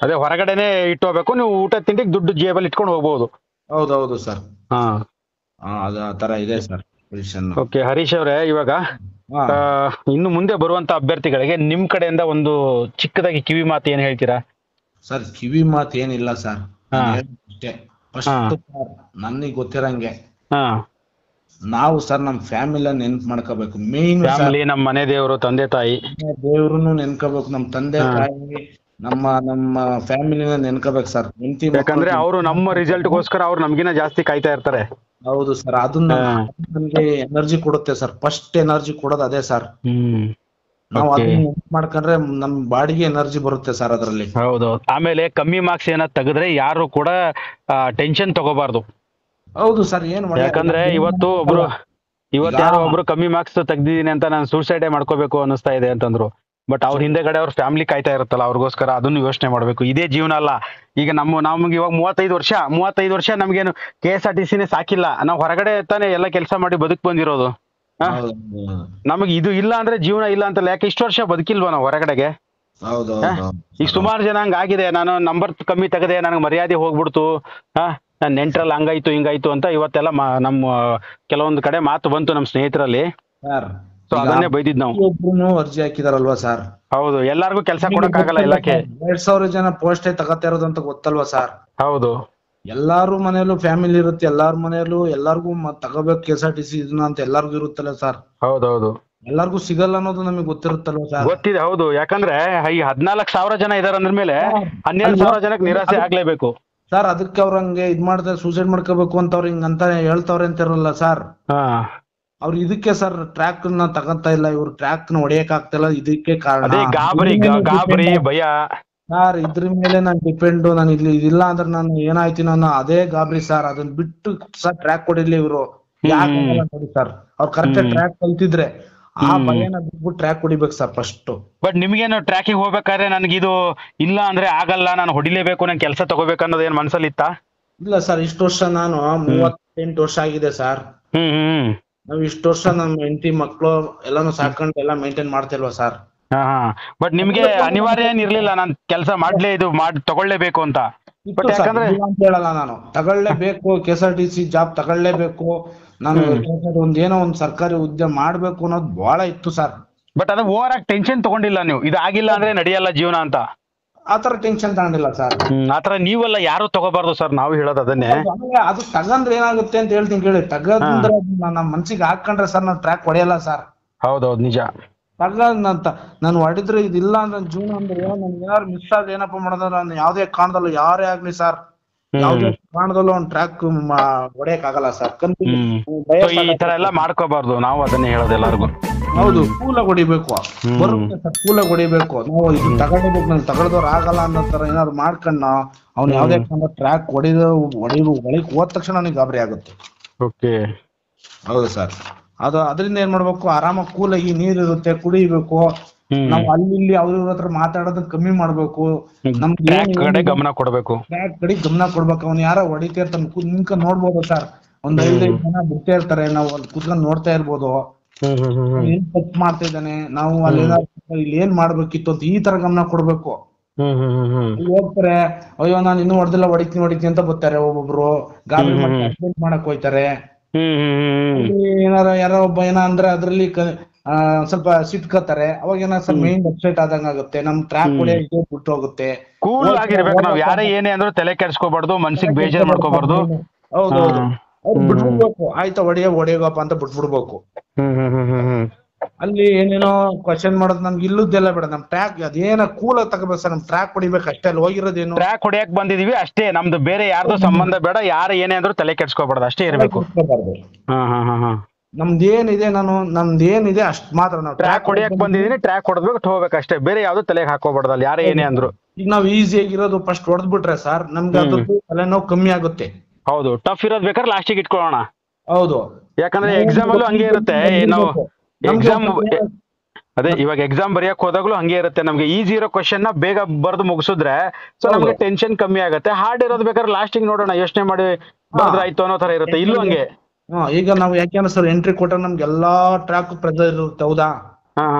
ಅದೇ ಹೊರಗಡೆನೆ ಇಟ್ಟು ಹೋಗ್ಬೇಕು. ನೀವು ಊಟ ತಿಂಡಿಗೆ ದುಡ್ಡು ಜೇಬಲ್ಲಿ ಇಟ್ಕೊಂಡು ಹೋಗ್ಬೋದು. ಹೌದೌದು ಸರ್. ಅದು ಆ ತರ ಇದೆ ಸರ್. ಓಕೆ ಹರೀಶ್ ಅವರೇ, ಇವಾಗ ಇನ್ನು ಮುಂದೆ ಬರುವಂತ ಅಭ್ಯರ್ಥಿಗಳಿಗೆ ನಿಮ್ ಕಡೆಯಿಂದ ಒಂದು ಚಿಕ್ಕದಾಗಿ ಕಿವಿ ಮಾತು ಏನ್ ಹೇಳ್ತೀರಾ? ಸರ್ ಕಿವಿ ಮಾತು ಏನಿಲ್ಲ ಸರ್, ಅಷ್ಟೇ. ನನಗೆ ಗೊತ್ತಿರಂಗೆ ನಾವು ಸರ್ ನಮ್ ಫ್ಯಾಮಿಲಿ ನೆನ್ಪ್ ಮಾಡ್ಕೋಬೇಕು. ಮೇನ್ ಫ್ಯಾಮಿಲಿ, ನಮ್ ಮನೆ ದೇವರು, ತಂದೆ ತಾಯಿ ದೇವ್ರನ್ನು ನೆನ್ಕೋಬೇಕು. ನಮ್ ತಂದೆ ತಾಯಿ, ನಮ್ಮ ಫ್ಯಾಮಿಲಿನ ನೆನ್ಕೋಬೇಕು ಸರ್. ಯಾಕಂದ್ರೆ ಅವರು ನಮ್ಮ ರಿಸಲ್ಟ್ಗೋಸ್ಕರ ಅವ್ರು ನಮ್ಗಿನ ಜಾಸ್ತಿ ಕಾಯ್ತಾ ಇರ್ತಾರೆ. ಹೌದು ಸರ್, ಅದನ್ನ ನಮ್ಗೆ ಎನರ್ಜಿ ಕೊಡುತ್ತೆ ಸರ್. ಫಸ್ಟ್ ಎನರ್ಜಿ ಕೊಡೋದು ಅದೇ ಸರ್. ನಾವು ಅದನ್ನ ಮಾಡ್ಕೊಂಡ್ರೆ ನಮ್ ಬಾಡಿಗೆ ಎನರ್ಜಿ ಬರುತ್ತೆ ಸರ್ ಅದ್ರಲ್ಲಿ. ಹೌದು. ಆಮೇಲೆ ಕಮ್ಮಿ ಮಾರ್ಕ್ಸ್ ಏನಾದ್ರು ತೆಗೆದ್ರೆ ಯಾರು ಕೂಡ ಟೆನ್ಷನ್ ತಗೋಬಾರ್ದು. ಹೌದು ಸರ್. ಯಾಕಂದ್ರೆ ಇವತ್ತು ಯಾರೋ ಒಬ್ರು ಕಮ್ಮಿ ಮಾರ್ಕ್ಸ್ ತೆಗ್ದಿದೀನಿ ಅಂತ ನಾನು ಸೂಸೈಡೇ ಮಾಡ್ಕೋಬೇಕು ಅನ್ನಿಸ್ತಾ ಇದೆ ಅಂತಂದ್ರು. ಬಟ್ ಅವ್ರ ಹಿಂದೆಗಡೆ ಅವ್ರ ಫ್ಯಾಮಿಲಿ ಕಾಯ್ತಾ ಇರುತ್ತಲ್ಲ, ಅವ್ರಿಗೋಸ್ಕರ ಅದನ್ನು ಯೋಚನೆ ಮಾಡ್ಬೇಕು. ಇದೇ ಜೀವನ ಅಲ್ಲ. ಈಗ ನಮ್ಗೆ ಇವಾಗ 35 ವರ್ಷ ನಮ್ಗೇನು KSRTCನೇ ಸಾಕಿಲ್ಲ. ನಾವು ಹೊರಗಡೆ ತಾನೇ ಎಲ್ಲ ಕೆಲಸ ಮಾಡಿ ಬದುಕ್ ಬಂದಿರೋದು. ನಮಗೆ ಇದು ಇಲ್ಲ ಅಂದ್ರೆ ಜೀವನ ಇಲ್ಲ ಅಂತಲ್ಲ. ಯಾಕೆ ಇಷ್ಟು ವರ್ಷ ಬದುಕಿಲ್ವಾ ನಾವು ಹೊರಗಡೆಗೆ? ಈಗ ಸುಮಾರು ಜನ ಹಂಗಾಗಿದೆ. ನಾನು ನಂಬರ್ ಕಮ್ಮಿ ತೆಗದೆ, ನನಗೆ ಮರ್ಯಾದೆ ಹೋಗ್ಬಿಡ್ತು, ನಾನು ನೆಂಟ್ರಲ್ಲಿ ಹಂಗಾಯ್ತು ಹಿಂಗಾಯ್ತು ಅಂತ ಇವತ್ತೆಲ್ಲ ನಮ್ಮ ಕೆಲವೊಂದು ಕಡೆ ಮಾತು ಬಂತು ನಮ್ಮ ಸ್ನೇಹಿತರಲ್ಲಿ. ಸೊ ಅದನ್ನೇ ಬೈದಿದ್ ನಾವು. ಅರ್ಜಿ ಹಾಕಿದಾರಲ್ವಾ ಸರ್? ಹೌದು. ಎಲ್ಲಾರ್ಗು ಕೆಲಸ ಕೊಡಕ್ಕಾಗಲ್ಲ ಇಲಾಖೆ. 2000 ಜನ ಪೋಸ್ಟೇ ತಗತಾ ಇರೋದು ಅಂತ ಗೊತ್ತಲ್ವಾ ಸರ್? ಹೌದು. ಎಲ್ಲಾರು ಮನೆಯಲ್ಲೂ ಫ್ಯಾಮಿಲಿ ಇರುತ್ತೆ, ಎಲ್ಲಾರ ಮನೆಯಲ್ಲೂ ಎಲ್ಲಾರ್ಗು ತಗೋಬೇಕು KSRTC ಇದನ್ನ ಅಂತ ಎಲ್ಲಾರ್ಗು ಇರುತ್ತಲ್ಲ ಸರ್? ಹೌದೌದು. ಎಲ್ಲಾರ್ಗು ಸಿಗಲ್ಲ ಅನ್ನೋದು ನಮಗೆ ಗೊತ್ತಿರುತ್ತಲ್ವಾ ಸರ್? ಗೊತ್ತಿದೆ. ಹೌದು. ಯಾಕಂದ್ರೆ ಈ 14,000 ಜನ ಇದಾರೆ ಅಂದ್ರ ಮೇಲೆ 12,000 ಜನಕ್ಕೆ ನಿರಾಸೆ ಆಗ್ಲೇಬೇಕು ಸರ್. ಅದಕ್ಕೆ ಅವ್ರ ಹಂಗೆ ಇದ್ ಮಾಡ್ತಾರೆ, ಸೂಸೈಡ್ ಮಾಡ್ಕೋಬೇಕು ಅಂತ ಅವ್ರ ಹಿಂಗಂತ ಹೇಳ್ತಾವ್ರೆ ಅಂತಿರಲ್ಲ ಸರ್. ಅವ್ರು ಇದಕ್ಕೆ ಸರ್ ಟ್ರ್ಯಾಕ್ ನ ತಗಂತಾ ಇಲ್ಲ, ಇವ್ರು ಟ್ರ್ಯಾಕ್ ನ ಹೊಡೆಯಕ್ ಆಗ್ತಿಲ್ಲ. ಇದಕ್ಕೆ ಕಾರಣ ಗಾಬರಿ ಭಯ ಸರ್. ಇದ್ರ ಮೇಲೆ ನಾನು ಡಿಪೆಂಡ್. ನಾನು ಇಲ್ಲಿ ಇದಿಲ್ಲ ಅಂದ್ರೆ ನಾನು ಏನಾಯ್ತೀನಿ ಅನ್ನೋ ಅದೇ ಗಾಬರಿ ಸರ್. ಅದನ್ನ ಬಿಟ್ಟು ಸರ್ ಟ್ರ್ಯಾಕ್ ಹೊಡಿಲಿ ಇವ್ರು. ಯಾಕೆ ನೋಡಿ ಸರ್, ಅವ್ರು ಕರೆಕ್ಟ್ ಟ್ರ್ಯಾಕ್ ಕಲ್ತಿದ್ರೆ ಆ ಭಯನ ಬಿಟ್ಬಿಟ್ಟು ಟ್ರ್ಯಾಕ್ ಹೊಡಿಬೇಕು ಸರ್ ಫಸ್ಟ್. ಬಟ್ ನಿಮ್ಗೇನು ಟ್ರ್ಯಾಕಿಂಗ್ ಹೋಗ್ಬೇಕಾದ್ರೆ ನನಗಿದು ಇಲ್ಲ ಅಂದ್ರೆ ಆಗಲ್ಲ, ನಾನು ಹೊಡಿಲೇಬೇಕು, ನಾನು ಕೆಲಸ ತಗೋಬೇಕು ಅನ್ನೋದು ಏನ್ ಮನ್ಸಲ್ಲಿ ಇತ್ತಾ? ಇಲ್ಲ ಸರ್, ಇಷ್ಟು ವರ್ಷ ನಾನು 38 ವರ್ಷ ಆಗಿದೆ ಸರ್. ನಾವ್ ಇಷ್ಟು ವರ್ಷ ನಮ್ ಹೆಂಡತಿ ಮಕ್ಳು ಎಲ್ಲಾನು ಸಾಕೊಂಡು ಎಲ್ಲ ಮೇಂಟೈನ್ ಮಾಡ್ತಿಲ್ವಾ ಸರ್? ಬಟ್ ನಿಮ್ಗೆ ಅನಿವಾರ್ಯ ಏನಿರ್ಲಿಲ್ಲ ನಾನು ಕೆಲಸ ತಗೊಳ್ಳೇಬೇಕು ಅಂತ? ಹೇಳಲ್ಲ, ನಾನು ತಗೊಳ್ಳೇಬೇಕು, KSRTC ಜಾಬ್ ತಗೊಳ್ಳೇಬೇಕು, ನಾನು ಒಂದೇನೋ ಒಂದ್ ಸರ್ಕಾರಿ ಉದ್ಯೋಗ ಮಾಡ್ಬೇಕು ಅನ್ನೋದು ಬಹಳ ಇತ್ತು ಸರ್. ಬಟ್ ಅದು ಓವರ್ ಆಗಿ ಟೆನ್ಷನ್ ತಗೊಂಡಿಲ್ಲ ನೀವು, ಇದಾಗಿಲ್ಲ ಅಂದ್ರೆ ನಡೆಯಲ್ಲ ಜೀವನ ಅಂತ ಆತರ ಟೆನ್ಷನ್ ತಗೊಂಡಿಲ್ಲ ಸರ್. ಆತರ ನೀವೆಲ್ಲ ಯಾರು ತಗೋಬಾರ್ದು ಸರ್, ನಾವು ಹೇಳೋದು ಅದನ್ನೇ. ಅದು ತಗಂದ್ರೆ ಏನಾಗುತ್ತೆ ಅಂತ ಹೇಳ್ತೀನಿ ಕೇಳಿ. ತಗಂದ್ರೆ ನಮ್ಮ ಮನ್ಸಿಗೆ ಹಾಕೊಂಡ್ರೆ ಸರ್ ನಾವು ಟ್ರ್ಯಾಕ್ ಹೊಡೆಯಲ್ಲ ಸರ್. ಹೌದೌದು, ನಿಜ. ತಗಂತ ನಾನು ಹೊಡಿದ್ರೆ ಇದಿಲ್ಲ ಅಂದ್ರೆ ಜೀವನ ಅಂದ್ರೆ ನನ್ಗೆ ಏನಾದ್ರು ಮಿಸ್ ಆದ್ರೆ ಏನಪ್ಪಾ ಮಾಡೋದು, ನಾನು ಯಾವ್ದೇ ಕಾರಣದಲ್ಲೂ ಯಾರೇ ಆಗ್ಲಿ ಸರ್, ಯಾವ್ದೇ ಕಾರಣದಲ್ಲೂ ಒಂದು ಟ್ರ್ಯಾಕ್ ಹೊಡೆಯಕ್ ಆಗಲ್ಲ ಸರ್. ಈ ತರ ಎಲ್ಲ ಮಾಡ್ಕೋಬಾರ್ದು, ನಾವು ಅದನ್ನೇ ಹೇಳೋದು ಎಲ್ಲರಿಗೂ. ಹೌದು, ಕೂಲಾಗಿ ಹೊಡಿಬೇಕು, ಬರುತ್ತೆ ಸರ್, ಕೂಲಾಗಿ ಹೊಡಿಬೇಕು. ನಾವು ಇದು ತಗೊಳ್ಬೇಕು, ನಾನು ತಗೊಳ್ದವ್ರು ಆಗಲ್ಲ ಅನ್ನೋ ತರ ಏನಾದ್ರು ಮಾಡ್ಕೊಂಡ್ ಅವ್ನು ಯಾವ್ದೇ ಕಾರಣ ಟ್ರ್ಯಾಕ್ ಒಳಗ್ ಹೋದ ತಕ್ಷಣ ನನಗೆ ಗಾಬರಿ ಆಗುತ್ತೆ. ಓಕೆ, ಹೌದು ಸರ್. ಅದರಿಂದ ಏನ್ ಮಾಡ್ಬೇಕು, ಆರಾಮಾಗಿ ಕೂಲಾಗಿ ನೀರ್ ಇರುತ್ತೆ ಕುಡಿಬೇಕು, ನಾವು ಅಲ್ಲಿ ಇಲ್ಲಿ ಅವ್ರ ಹತ್ರ ಮಾತಾಡೋದನ್ನ ಕಮ್ಮಿ ಮಾಡ್ಬೇಕು. ನಮ್ಗೆ ಟ್ರ್ಯಾಕ್ ಕಡೆ ಗಮನ ಕೊಡ್ಬೇಕು. ಟ್ರ್ಯಾಕ್ ಕಡೆ ಗಮನ ಕೊಡ್ಬೇಕು. ಅವ್ನು ಯಾರೋ ಹೊಡಿತಾ ಇರ್ತಾನೆ, ನಿಂತ್ಕೊಂಡ್ ನೋಡ್ಬೋದು ಸರ್. ಒಂದ್ 5 ಜನ ಬಿಡ್ತಾ ಇರ್ತಾರೆ, ನಾವು ಅಲ್ಲಿ ಕುತ್ಕೊಂಡ್ ನೋಡ್ತಾ ಇರ್ಬೋದು. ಏನ್ ತಪ್ಪು ಮಾಡ್ತಾ ಇದ್ದಾನೆ, ನಾವು ಅಲ್ಲಿ ಇಲ್ಲಿ ಏನ್ ಮಾಡ್ಬೇಕಿತ್ತು ಅಂತ ಈ ತರ ಗಮನ ಕೊಡ್ಬೇಕು. ಹೋಗ್ತಾರೆ, ಅಯ್ಯೋ ನಾನು ಇನ್ನೂ ಹೊಡೆದಿಲ್ಲ, ಹೊಡಿತೀನಿ ಅಂತ ಬರ್ತಾರೆ. ಒಬ್ಬೊಬ್ರು ಗಾಬರಿ ಮಾಡಕ್ ಹೋಯ್ತಾರೆ. ಏನಾರ ಯಾರೋ ಒಬ್ಬ ಅಂದ್ರೆ ಅದ್ರಲ್ಲಿ ಸ್ವಲ್ಪ ಸಿಟ್ಕೋತಾರೆ. ಅವಾಗ ಏನಾರ ಸ್ವಲ್ಪ ಮೈಂಡ್ ಅಪ್ಸೆಟ್ ಆದಂಗ ಆಗುತ್ತೆ. ನಮ್ ಟ್ರ್ಯಾಕ್ ಹೊಡೆಯೋಕೆ ಬಿಟ್ಟು ಹೋಗುತ್ತೆ. ಕೂಲ್ ಆಗಿರ್ಬೇಕು ನಾವ್, ಯಾರೇ ಏನೇ ಅಂದ್ರೂ ತಲೆ ಕೆಡ್ಸ್ಕೋಬಾರ್ದು, ಮನ್ಸಿಗೆ ಬೇಜಾರ್ ಮಾಡ್ಕೋಬಾರ್ದು. ಹೌದೌದು, ಅವ್ರು ಬಿಟ್ಬಿಡ್ಬೇಕು. ಆಯ್ತಾ ಹೊಡೆಯೋಗಪ್ಪ ಅಂತ ಬಿಟ್ಬಿಡ್ಬೇಕು. ಅಲ್ಲಿ ಏನೇನೋ ಕ್ವಶನ್ ಮಾಡೋದು ನಮ್ಗೆ ಇಲ್ಲದ್ದೆಲ್ಲ ಬೇಡ. ನಮ್ ಟ್ರ್ಯಾಕ್ ಅದೇನ ಕೂಲ್ ಆಗಿ ತಗೋಬೇಕು ಸರ್. ನಮ್ ಟ್ರ್ಯಾಕ್ ಹೊಡಿಬೇಕು ಅಷ್ಟೇ. ಅಲ್ಲಿ ಹೋಗಿರೋದೇನು ಟ್ರ್ಯಾಕ್ ಹೊಡಿಯಕ್ ಬಂದಿದೀವಿ ಅಷ್ಟೇ, ನಮ್ದು ಬೇರೆ ಯಾರ್ದು ಸಂಬಂಧ ಬೇಡ. ಯಾರು ಏನೇ ಅಂದ್ರೂ ತಲೆ ಕೆಡ್ಸ್ಕೋಬಾರ್ದು, ಅಷ್ಟೇ ಇರ್ಬೇಕು. ನಮ್ದೇನಿದೆ ಅಷ್ಟ್ ಮಾತ್ರ. ನಾವು ಟ್ರ್ಯಾಕ್ ಹೊಡಿಯಕ್ ಬಂದಿದೀನಿ, ಟ್ರ್ಯಾಕ್ ಹೊಡೆದ್ಬೇಕು ಹೋಗ್ಬೇಕು ಅಷ್ಟೇ, ಬೇರೆ ಯಾವ್ದು ತಲೆಗೆ ಹಾಕೋಬಾರ್ದು ಅಲ್ಲಿ ಯಾರೇ ಏನೇ ಅಂದ್ರು. ಈಗ ನಾವ್ ಈಸಿ ಆಗಿರೋದು ಫಸ್ಟ್ ಹೊಡೆದ್ಬಿಟ್ರೆ ಸರ್ ನಮ್ಗೆ ಅದ್ರದ್ದು ತಲೆನೋವು ಕಮ್ಮಿ ಆಗುತ್ತೆ. ಹೌದು, ಟಫ್ ಇರೋದ್ ಬೇಕಾದ್ರೆ ಲಾಸ್ಟಿಗೆ ಇಟ್ಕೊಳ್ಳೋಣ. ಹೌದು, ಯಾಕಂದ್ರೆ ಎಕ್ಸಾಮ್ ಅಲ್ಲೂ ಹಂಗೆ ಇರುತ್ತೆ. ನಾವು ಎಕ್ಸಾಮ್ ಅದೇ ಇವಾಗ ಎಕ್ಸಾಮ್ ಬರೆಯಕ್ ಹೋದಾಗ್ಲೂ ಹಂಗೆ ಇರುತ್ತೆ. ನಮ್ಗೆ ಈಸಿ ಇರೋ ಕ್ವಶನ್ ನ ಬೇಗ ಬರ್ದು ಮುಗಿಸಿದ್ರೆ ಸೊ ನಮ್ಗೆ ಟೆನ್ಷನ್ ಕಮ್ಮಿ ಆಗುತ್ತೆ. ಹಾರ್ಡ್ ಇರೋದ್ ಬೇಕಾದ್ರೆ ಲಾಸ್ಟಿಗೆ ನೋಡೋಣ, ಯೋಚನೆ ಮಾಡಿ ಬರ್ದ್ರೆ ಆಯ್ತು ಅನ್ನೋ ತರ ಇರುತ್ತೆ. ಇಲ್ಲೂ ಹಂಗೆ. ಈಗ ನಾವು ಯಾಕೆಂದ್ರೆ ಸರ್ ಎಂಟ್ರಿ ಕೊಟ್ಟಾಗ ನಮ್ಗೆ ಎಲ್ಲಾ ಟ್ರ್ಯಾಕ್ ಪ್ರೆಸರ್ ಇರುತ್ತೆ. ಹೌದಾ,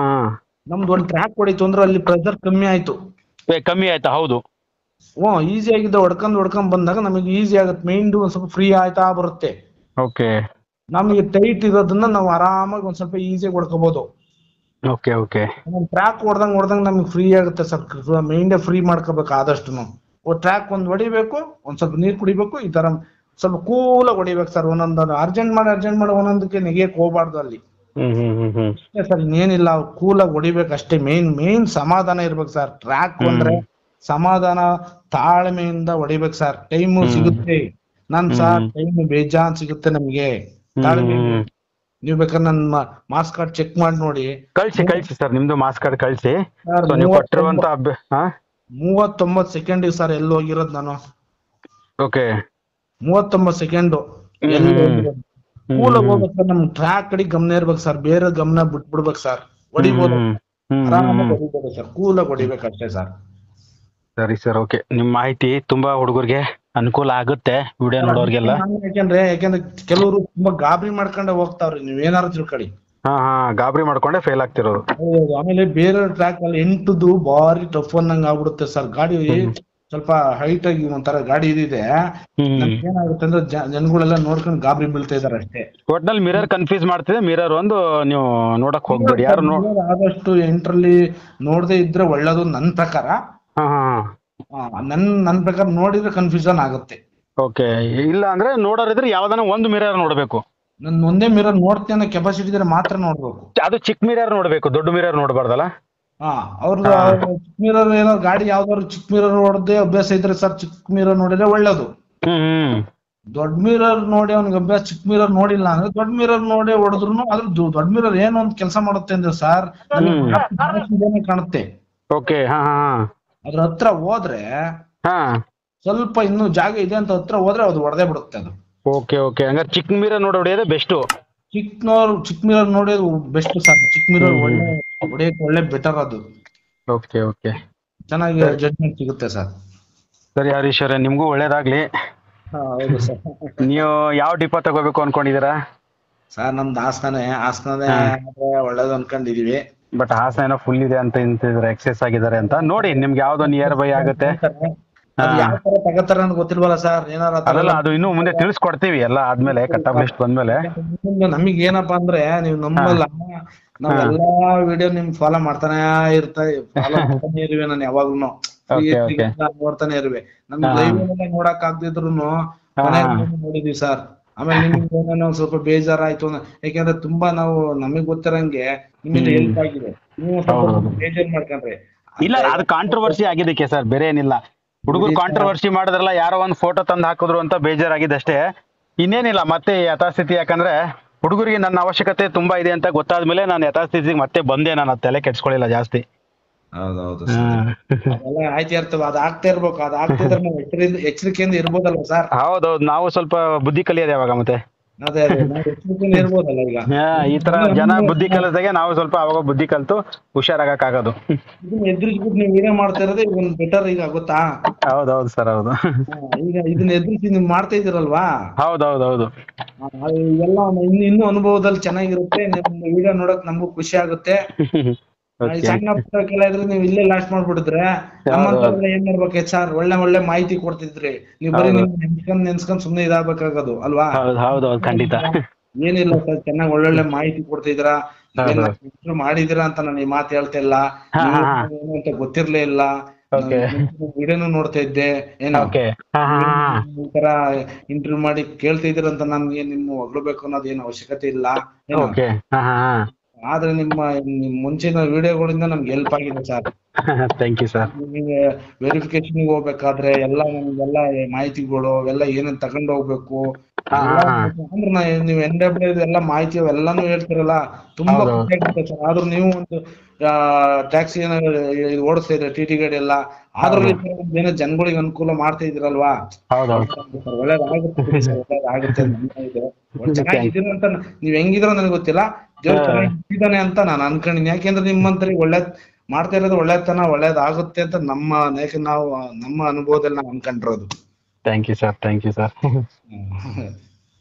ನಮ್ದು ಒಂದ್ ಟ್ರ್ಯಾಕ್ ಹೊಡಿತು ಅಂದ್ರೆ ಅಲ್ಲಿ ಪ್ರೆಸರ್ ಕಮ್ಮಿ ಆಯ್ತು. ಕಮ್ಮಿ ಆಯ್ತಾ? ಹೌದು. ಈಸಿ ಆಗಿದ್ದ ಹೊಡ್ಕೊಂಡ್ ಬಂದಾಗ ನಮಗೆ ಈಸಿ ಆಗುತ್ತೆ. ಮೈಂಡ್ ಒಂದ್ ಸ್ವಲ್ಪ ಫ್ರೀ ಆಯ್ತಾ ಬರುತ್ತೆ. ಓಕೆ, ನಮಗೆ ಟೈಟ್ ಇರೋದನ್ನ ನಾವು ಆರಾಮಾಗಿ ಒಂದ್ ಸ್ವಲ್ಪ ಈಸಿಯಾಗಿ ಹೊಡ್ಕೋಬಹುದು. ಓಕೆ ಓಕೆ, ಟ್ರ್ಯಾಕ್ ಹೊಡ್ದಂಗ್ ನಮ್ಗೆ ಫ್ರೀ ಆಗುತ್ತೆ ಸರ್. ಮೈಂಡ್ ಫ್ರೀ ಮಾಡ್ಕೋಬೇಕು ಆದಷ್ಟು. ಟ್ರ್ಯಾಕ್ ಒಂದ್ ಹೊಡಿಬೇಕು, ಒಂದ್ ಸ್ವಲ್ಪ ನೀರ್ ಕುಡಿಬೇಕು, ಈ ತರ ಸ್ವಲ್ಪ ಕೂಲಾಗಿ ಹೊಡಿಬೇಕು ಸರ್. ಒಂದೊಂದು ಅರ್ಜೆಂಟ್ ಮಾಡಿ ಒಂದೊಂದಕ್ಕೆ ನೆಗೆಯಕ್ ಹೋಗ್ಬಾರ್ದು ಅಲ್ಲಿ. ಅಷ್ಟೇ ಸರ್, ಇನ್ನೇನಿಲ್ಲ. ಕೂಲಾಗಿ ಹೊಡಿಬೇಕು ಅಷ್ಟೇ. ಮೇನ್ ಸಮಾಧಾನ ಇರ್ಬೇಕು ಸರ್. ಟ್ರ್ಯಾಕ್ ಅಂದ್ರೆ ಸಮಾಧಾನ, ತಾಳ್ಮೆಯಿಂದ ಹೊಡಿಬೇಕು ಸರ್. ಟೈಮು ಸಿಗುತ್ತೆ ಸರ್, ಟೈಮ್ ಬೇಜಾನ್ ಸಿಗುತ್ತೆ ನಮ್ಗೆ. ತಾಳ್ಮೆ. ನೀವ್ ಬೇಕಾದ್ರೆ ನನ್ ಮಾರ್ಕ್ಸ್ ಕಾರ್ಡ್ ಚೆಕ್ ಮಾಡಿ ನೋಡಿ. ಕಳ್ಸಿ ಸರ್, ನಿಮ್ದು ಮಾರ್ಕ್ಸ್ ಕಾರ್ಡ್ ಕಳ್ಸಿ. 39 ಸೆಕೆಂಡ್ ಸರ್ ಎಲ್ಲಿ ಹೋಗಿರೋದು ನಾನು. ಓಕೆ, 39 ಸೆಕೆಂಡ್ ಕೂಲಾಗಿ ಹೋಗ್ಬೇಕು ಸರ್. ನಮ್ ಟ್ರ್ಯಾಕ್ ಕಡೆ ಗಮನ ಇರ್ಬೇಕು ಸರ್, ಬೇರೆ ಗಮನ ಬಿಟ್ಬಿಡ್ಬೇಕು ಸರ್. ಹೊಡಿಬೋದು, ಆರಾಮಾಗಿ ಹೊಡಿಬೋದು ಸರ್. ಕೂಲಾಗಿ ಹೊಡಿಬೇಕು ಅಷ್ಟೇ ಸರ್. ಸರಿ ಸರ್, ಓಕೆ. ನಿಮ್ ಮಾಹಿತಿ ತುಂಬಾ ಹುಡುಗರಿಗೆ ಅನುಕೂಲ ಆಗುತ್ತೆ, ವಿಡಿಯೋ ನೋಡೋರ್ಗೆಲ್ಲ. ಯಾಕಂದ್ರೆ ಕೆಲವರು ತುಂಬಾ ಗಾಬರಿ ಮಾಡ್ಕೊಂಡೆ ಹೋಗ್ತಾವ್ರಿ. ನೀವ್ ಏನಾರು ತಿಳ್ಕೊಳ್ಳಿ. ಗಾಬರಿ ಮಾಡ್ಕೊಂಡೆ ಫೇಲ್ ಆಗ್ತಿರೋದು. ಆಮೇಲೆ ಬೇರೆ ಟ್ರ್ಯಾಕ್ ಅಲ್ಲಿ 8ದು ಬಾರಿ ಟಫ್ ಅನ್ನಂಗ್ ಆಗ್ಬಿಡುತ್ತೆ ಸರ್. ಗಾಡಿ ಸ್ವಲ್ಪ ಹೈಟ್ ಆಗಿ ಒಂಥರ ಗಾಡಿ ಇದಿದೆ. ಏನಾಗುತ್ತೆ ಅಂದ್ರೆ ಜನಗಳೆಲ್ಲ ನೋಡ್ಕೊಂಡು ಗಾಬರಿ ಬೀಳ್ತಾ ಇದಾರೆ ಅಷ್ಟೇ. ಒಟ್ನಲ್ಲಿ ಮಿರರ್ ಕನ್ಫ್ಯೂಸ್ ಮಾಡ್ತಿದೆ. ಮಿರರ್ ಒಂದು ನೀವು ನೋಡಕ್ ಹೋಗ್ಬೇಡಿ. ಯಾರು ಆದಷ್ಟು ಎಂಟ್ರಲ್ಲಿ ನೋಡದೆ ಇದ್ರೆ ಒಳ್ಳೇದು ನನ್ ಪ್ರಕಾರ. ನನ್ ಪ್ರಕಾರ ನೋಡಿದ್ರೆ ಕನ್ಫ್ಯೂಷನ್ ಆಗುತ್ತೆ. ಓಕೆ, ಇಲ್ಲ ಅಂದ್ರೆ ನೋಡೋರಿದ್ರೆ ಯಾವ್ದಾನ ಒಂದು ಮಿರರ್ ನೋಡ್ಬೇಕು. ನನ್ ಒಂದೇ ಮಿರರ್ ನೋಡ್ತೀನಿ ಅನ್ನೋ ಕೆಪಾಸಿಟಿ ಇದ್ರೆ ಮಾತ್ರ ನೋಡ್ಬೇಕು. ಅದು ಚಿಕ್ಕ ಮಿರರ್ ನೋಡ್ಬೇಕು, ದೊಡ್ಡ ಮಿರರ್ ನೋಡ್ಬಾರ್ದಲ್ಲ. ಅವ್ರದ್ದು ಚಿಕ್ಕ ಮಿರರ್ ಏನೋ ಗಾಡಿ ಯಾವ್ದಾದ್ರು ಚಿಕ್ಕ ಮಿರರ್ ಹೊಡೆದೇ ಅಭ್ಯಾಸ ಇದ್ರೆ ಸರ್, ಚಿಕ್ಕ ಮಿರರ್ ನೋಡಿದ್ರೆ ಒಳ್ಳೇದು. ದೊಡ್ಡ ಮಿರರ್ ನೋಡಿ ಅವ್ನಿಗೆ ಅಭ್ಯಾಸ, ಚಿಕ್ಕ ಮಿರರ್ ನೋಡಿಲ್ಲ ಅಂದ್ರೆ ದೊಡ್ಡ ಮಿರರ್ ನೋಡಿ ಹೊಡೆದ್ರು ಅದ್ರ ದೊಡ್ಡ ಮಿರರ್ ಏನೋ ಒಂದ್ ಕೆಲಸ ಮಾಡುತ್ತೆ ಅಂದ್ರೆ ಸರ್ ಕಾಣುತ್ತೆ. ಓಕೆ, ಅದ್ರ ಹತ್ರ ಹೋದ್ರೆ ಸ್ವಲ್ಪ ಇನ್ನೂ ಜಾಗ ಇದೆ ಅಂತ ಹತ್ರ ಹೋದ್ರೆ ಅದು ಹೊಡೆದೇ ಬಿಡುತ್ತೆ ಅದು. ಓಕೆ ಓಕೆ, ಹಂಗಾರೆ ಚಿಕ್ಕ ಮಿರರ್ ನೋಡಿ ಹೊಡೆಯೋದೇ ಬೆಸ್ಟ್. ಚಿಕ್ಕ ಮಿರರ್ ನೋಡೋದು ಬೆಸ್ಟ್ ಸರ್. ಚಿಕ್ಕ ಮಿರರ್ ಹೊಡೆಯಕ್ಕೆ ಒಳ್ಳೆ ಬೆಟರ್ ಅದು. ಓಕೆ ಓಕೆ, ಚೆನ್ನಾಗಿ ಜಡ್ಜ್ಮೆಂಟ್ ಸಿಗುತ್ತೆ ಸರ್. ಸರಿ ಹರೀಶ್ ಅವರೇ, ನಿಮ್ಗೂ ಒಳ್ಳೇದಾಗ್ಲಿ. ಹೌದು ಸರ್. ನೀವು ಯಾವ ಡಿಪೋ ತಗೋಬೇಕು ಅನ್ಕೊಂಡಿದೀರಾ ಸರ್? ನಮ್ದು ಹಾಸನೇ ಒಳ್ಳೇದು ಅನ್ಕೊಂಡಿದೀವಿ. ಬಟ್ ಹಾಸನ ಏನೋ ಫುಲ್ ಇದೆ ಅಂತ ಇಂತಿದ್ರೆ ಎಕ್ಸೆಸ್ ಆಗಿದ್ದಾರೆ ಅಂತ. ನೋಡಿ ನಿಮ್ಗೆ ಯಾವ್ದೋ ನಿಯರ್ ಬೈ ಆಗುತ್ತೆ. ಯಾವ ತರ ತಗೋತಾರ ಅಂತ ಗೊತ್ತಿಲ್ವಲ್ಲ ಸರ್. ಅದಲ್ಲ, ಅದು ಇನ್ನು ಮುಂದೆ ತಿಳಿಸ್ಕೊಡ್ತೀವಿ ಎಲ್ಲ ಆದ್ಮೇಲೆ, ಕಟ್ ಆಫ್ ಲಿಸ್ಟ್ ಬಂದ್ಮೇಲೆ. ನಮಗ್ ಏನಪ್ಪಾ ಅಂದ್ರೆ ನೀವು ನಂಬಲ್ಲ, ನಾವೆಲ್ಲಾ ವಿಡಿಯೋ ನಿಮ್ ಫಾಲೋ ಮಾಡ್ತಾನೆ ಇರುವೆ. ನಾನು ಯಾವಾಗ್ಲೂ ನೋಡ್ತಾನೆ ಇರುವೆ. ನಮ್ಗೆ ಲೈವ್ ನೋಡಕ್ ಆಗ್ದಿದ್ರು ನೋಡಿದೀವಿ ಸರ್. ಆಮೇಲೆ ನಿಮ್ಗೆ ಏನೋ ಸ್ವಲ್ಪ ಬೇಜಾರಾಯ್ತು, ಯಾಕಂದ್ರೆ ತುಂಬಾ ನಾವು ನಮಗ್ ಗೊತ್ತಿರಂಗೆ ನಿಮ್ಮಿಂದ ಹೆಲ್ಪ್ ಆಗಿದೆ. ನೀವು ಸ್ವಲ್ಪ ಬೇಜಾರ್ ಮಾಡ್ಕೊಂಡ್ರೆ ಇಲ್ಲ, ಅದು ಕಾಂಟ್ರವರ್ಸಿ ಆಗಿದ್ದಕ್ಕೆ ಸರ್, ಬೇರೆ ಏನಿಲ್ಲ. ಹುಡುಗರು ಕಾಂಟ್ರವರ್ಸಿ ಮಾಡಿದ್ರಲ್ಲ, ಯಾರೋ ಒಂದ್ ಫೋಟೋ ತಂದು ಹಾಕಿದ್ರು ಅಂತ ಬೇಜಾರಾಗಿದೆ ಅಷ್ಟೇ, ಇನ್ನೇನಿಲ್ಲ. ಮತ್ತೆ ಯಥಾಸ್ಥಿತಿ, ಯಾಕಂದ್ರೆ ಹುಡುಗರಿಗೆ ನನ್ನ ಅವಶ್ಯಕತೆ ತುಂಬಾ ಇದೆ ಅಂತ ಗೊತ್ತಾದ್ಮೇಲೆ ನಾನು ಯಥಾಸ್ಥಿತಿಗೆ ಮತ್ತೆ ಬಂದೆ. ನಾನು ತಲೆ ಕೆಡ್ಸ್ಕೊಳ್ಳಿಲ್ಲ ಜಾಸ್ತಿ. ಹೌದೌದು, ಆಯ್ತು ಇರ್ತವೆ. ಅದ್ ಆಗ್ತಾ ಇರ್ಬೇಕು. ಅದ್ ಆಗ್ತಿದ್ರೆ ನಾವು ಎಚ್ಚರಿಕೆಯಿಂದ ಇರ್ಬೋದಲ್ವ ಸರ್? ಹೌದೌದು, ನಾವು ಸ್ವಲ್ಪ ಬುದ್ಧಿ ಕಲಿಯೋದು ಯಾವಾಗ ಮತ್ತೆ. ಅದೇ ಅದೇ ನಾವು ಎಚ್ಚರಿಕೆನೇ ಇರ್ಬೋದಲ್ಲ ಈಗ. ಈ ತರ ಜನ ಬುದ್ಧಿ ಕಲಿಸಿದಾಗೆ ನಾವು ಸ್ವಲ್ಪ ಅವಾಗ ಬುದ್ಧಿ ಕಲ್ತು ಹುಷಾರಾಗಕ್ಕಾಗೋದು. ಇದನ್ನ ಎದುರಿಸ್ಬಿಟ್ಟು ನೀವು ವಿಡಿಯೋ ಮಾಡ್ತಾ ಇರೋದೇ ಒಂದು ಬೆಟರ್ ಈಗ ಗೊತ್ತಾ. ಹೌದೌದು ಸರ್, ಹೌದು. ಈಗ ಇದನ್ನ ಎದುರಿಸಿ ನೀವು ಮಾಡ್ತಾ ಇದೀರಲ್ವಾ, ಹೌದೌದೌದು. ಎಲ್ಲ ಇನ್ನೂ ಅನುಭವದಲ್ಲಿ ಚೆನ್ನಾಗಿರುತ್ತೆ. ನಿಮ್ಮ ವಿಡಿಯೋ ನೋಡಕ್ ನಮಗೂ ಖುಷಿ ಆಗುತ್ತೆ. ಈ ಸಣ್ಣ ಪುಟ್ಟ ಕೆಲ ಇದ್ರೆ ನೀವು ಇಲ್ಲೇ ಲಾಸ್ಟ್ ಮಾಡ್ಬಿಟ್ಟಿದ್ರೆ ನಮ್ಮಂತ ಏನ್ ಮಾಡ್ಬೇಕು ಸರ್, ಒಳ್ಳೆ ಒಳ್ಳೆ ಮಾಹಿತಿ ಕೊಡ್ತಿದ್ರಿ. ನೀವು ಬರೀ ನೀವು ನೆನ್ಸ್ಕೊಂಡ್ ಸುಮ್ನೆ ಇದಾಗಬೇಕಾಗೋದು ಅಲ್ವಾ. ಹೌದೌದು, ಖಂಡಿತ. ಏನಿಲ್ಲ ಸರ್, ಚೆನ್ನಾಗಿ ಒಳ್ಳೊಳ್ಳೆ ಮಾಹಿತಿ ಕೊಡ್ತಿದ್ದೀರಾ. ಮಾಡಿದೀರಾ ಅಂತ ನಾನು ಈ ಮಾತು ಹೇಳ್ತಾ ಇಲ್ಲ, ಏನು ಅಂತ ಗೊತ್ತಿರ್ಲೇ ಇಲ್ಲ. ವಿಡಿಯೋನು ನೋಡ್ತಾ ಇದ್ದೆ, ಏನೋ ಈ ತರ ಇಂಟರ್ವ್ಯೂ ಮಾಡಿ ಕೇಳ್ತಾ ಇದೀರಂತ ನಮ್ಗೆ ನಿಮ್ಮ ಹೊಗಳ್ಬೇಕು ಅನ್ನೋದು ಏನು ಅವಶ್ಯಕತೆ ಇಲ್ಲ. ಆದ್ರೆ ನಿಮ್ಮ ಮುಂಚಿನ ವಿಡಿಯೋಗಳಿಂದ ನಮ್ಗೆ ಹೆಲ್ಪ್ ಆಗಿದೆ ಸರ್. Thank you sir. ನಿಮಗೆ ವೆರಿಫಿಕೇಶನ್ ಹೋಗ್ಬೇಕಾದ್ರೆ ಎಲ್ಲ ನಮ್ಗೆಲ್ಲ ಮಾಹಿತಿಗಳು ಅವೆಲ್ಲ ಏನೇನ್ ತಗೊಂಡ್ ಹೋಗ್ಬೇಕು ಅಂದ್ರೆ ನೀವು NW ಎಲ್ಲ ಮಾಹಿತಿ ಅವೆಲ್ಲಾನು ಹೇಳ್ತಿರಲ್ಲ, ತುಂಬಾ ಖುಷಿ ಆಗುತ್ತೆ ಸರ್. ಆದ್ರೂ ನೀವು ಒಂದು ಟ್ಯಾಕ್ಸಿ ಓಡಿಸ್ತಾ ಇದ್ರೆ TT ಗಾಡಿ ಎಲ್ಲ, ಅದ್ರಲ್ಲಿ ಏನೋ ಜನಗಳಿಗೆ ಅನುಕೂಲ ಮಾಡ್ತಾ ಇದ್ರಲ್ವಾ, ಒಳ್ಳೇದಾಗುತ್ತೆ ಸರ್, ಒಳ್ಳೇದಾಗುತ್ತೆ. ಚೆನ್ನಾಗಿದ್ದೀರ ಅಂತ ನೀವ್ ಹೆಂಗಿದ್ರ ನನಗೆ ಗೊತ್ತಿಲ್ಲ, ದೇವ್ರು ಚೆನ್ನಾಗಿದ್ದಾನೆ ಅಂತ ನಾನು ಅನ್ಕೊಂಡಿನಿ. ಯಾಕೆಂದ್ರೆ ನಿಮ್ಮಂತರಿ ಒಳ್ಳೇದ್ ಮಾಡ್ತಾ ಇರೋದು ಒಳ್ಳೇದಾಗುತ್ತೆ ಅಂತ ನಾವು ನಮ್ಮ ಅನುಭವದಲ್ಲಿ ನಾವು ಅನ್ಕೊಂಡಿರೋದು. Thank you sir, thank you sir.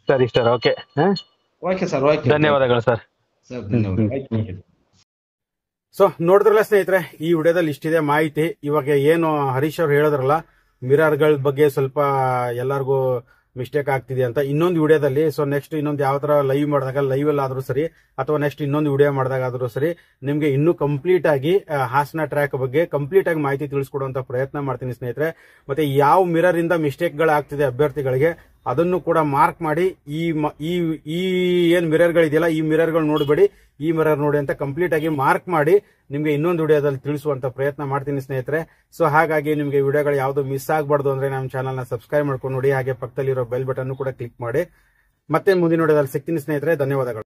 ಸರಿ sir, okay. Okay sir, okay, ಧನ್ಯವಾದಗಳು ಸರ್. ಸೊ ನೋಡಿದ್ರಲ್ಲ ಸ್ನೇಹಿತರೆ, ಈ ವಿಡಿಯೋದಲ್ಲಿ ಇಷ್ಟಿದೆ ಮಾಹಿತಿ. ಇವಾಗ ಏನು ಹರೀಶ್ ಅವ್ರು ಹೇಳಿದ್ರಲ್ಲ, ಮಿರರ್ಗಳ ಬಗ್ಗೆ ಸ್ವಲ್ಪ ಎಲ್ಲರಿಗೂ ಮಿಸ್ಟೇಕ್ ಆಗ್ತಿದೆ ಅಂತ, ಇನ್ನೊಂದು ವಿಡಿಯೋದಲ್ಲಿ, ಸೊ ನೆಕ್ಸ್ಟ್ ಇನ್ನೊಂದು ಯಾವ ತರ ಲೈವ್ ಮಾಡಿದಾಗ, ಲೈವ್ ಅಲ್ಲಿ ಆದ್ರೂ ಸರಿ ಅಥವಾ ನೆಕ್ಸ್ಟ್ ಇನ್ನೊಂದು ವಿಡಿಯೋ ಮಾಡಿದಾಗ ಆದ್ರೂ ಸರಿ, ನಿಮ್ಗೆ ಇನ್ನೂ ಕಂಪ್ಲೀಟ್ ಆಗಿ ಹಾಸನ ಟ್ರ್ಯಾಕ್ ಬಗ್ಗೆ ಕಂಪ್ಲೀಟ್ ಆಗಿ ಮಾಹಿತಿ ತಿಳಿಸ್ಕೊಡುವಂತ ಪ್ರಯತ್ನ ಮಾಡ್ತೀನಿ ಸ್ನೇಹಿತರೆ. ಮತ್ತೆ ಯಾವ ಮಿರರ್ ಇಂದ ಮಿಸ್ಟೇಕ್ ಗಳಾಗ್ತಿದೆ ಅಭ್ಯರ್ಥಿಗಳಿಗೆ ಅದನ್ನು ಕೂಡ ಮಾರ್ಕ್ ಮಾಡಿ, ಈ ಏನ್ ಮಿರರ್ ಗಳಿದೆಯಲ್ಲ ಈ ಮಿರರ್ ಗಳು ನೋಡಬೇಡಿ, ಈ ಮಿರರ್ ನೋಡಿ ಅಂತ ಕಂಪ್ಲೀಟ್ ಆಗಿ ಮಾರ್ಕ್ ಮಾಡಿ ನಿಮ್ಗೆ ಇನ್ನೊಂದು ವಿಡಿಯೋದಲ್ಲಿ ತಿಳಿಸುವಂತ ಪ್ರಯತ್ನ ಮಾಡ್ತೀನಿ ಸ್ನೇಹಿತರೆ. ಸೊ ಹಾಗಾಗಿ ನಿಮ್ಗೆ ವಿಡಿಯೋಗಳು ಯಾವ್ದು ಮಿಸ್ ಆಗಬಾರ್ದು ಅಂದ್ರೆ ನಮ್ಮ ಚಾನಲ್ ನ ಸಬ್ಸ್ಕ್ರೈಬ್ ಮಾಡ್ಕೊಂಡು ನೋಡಿ, ಹಾಗೆ ಪಕ್ಕದಲ್ಲಿರೋ ಬೆಲ್ ಬಟನ್ ಕೂಡ ಕ್ಲಿಕ್ ಮಾಡಿ. ಮತ್ತೆ ಮುಂದಿನ ವಿಡಿಯೋದಲ್ಲಿ ಸಿಗ್ತೀನಿ ಸ್ನೇಹಿತರೆ. ಧನ್ಯವಾದಗಳು.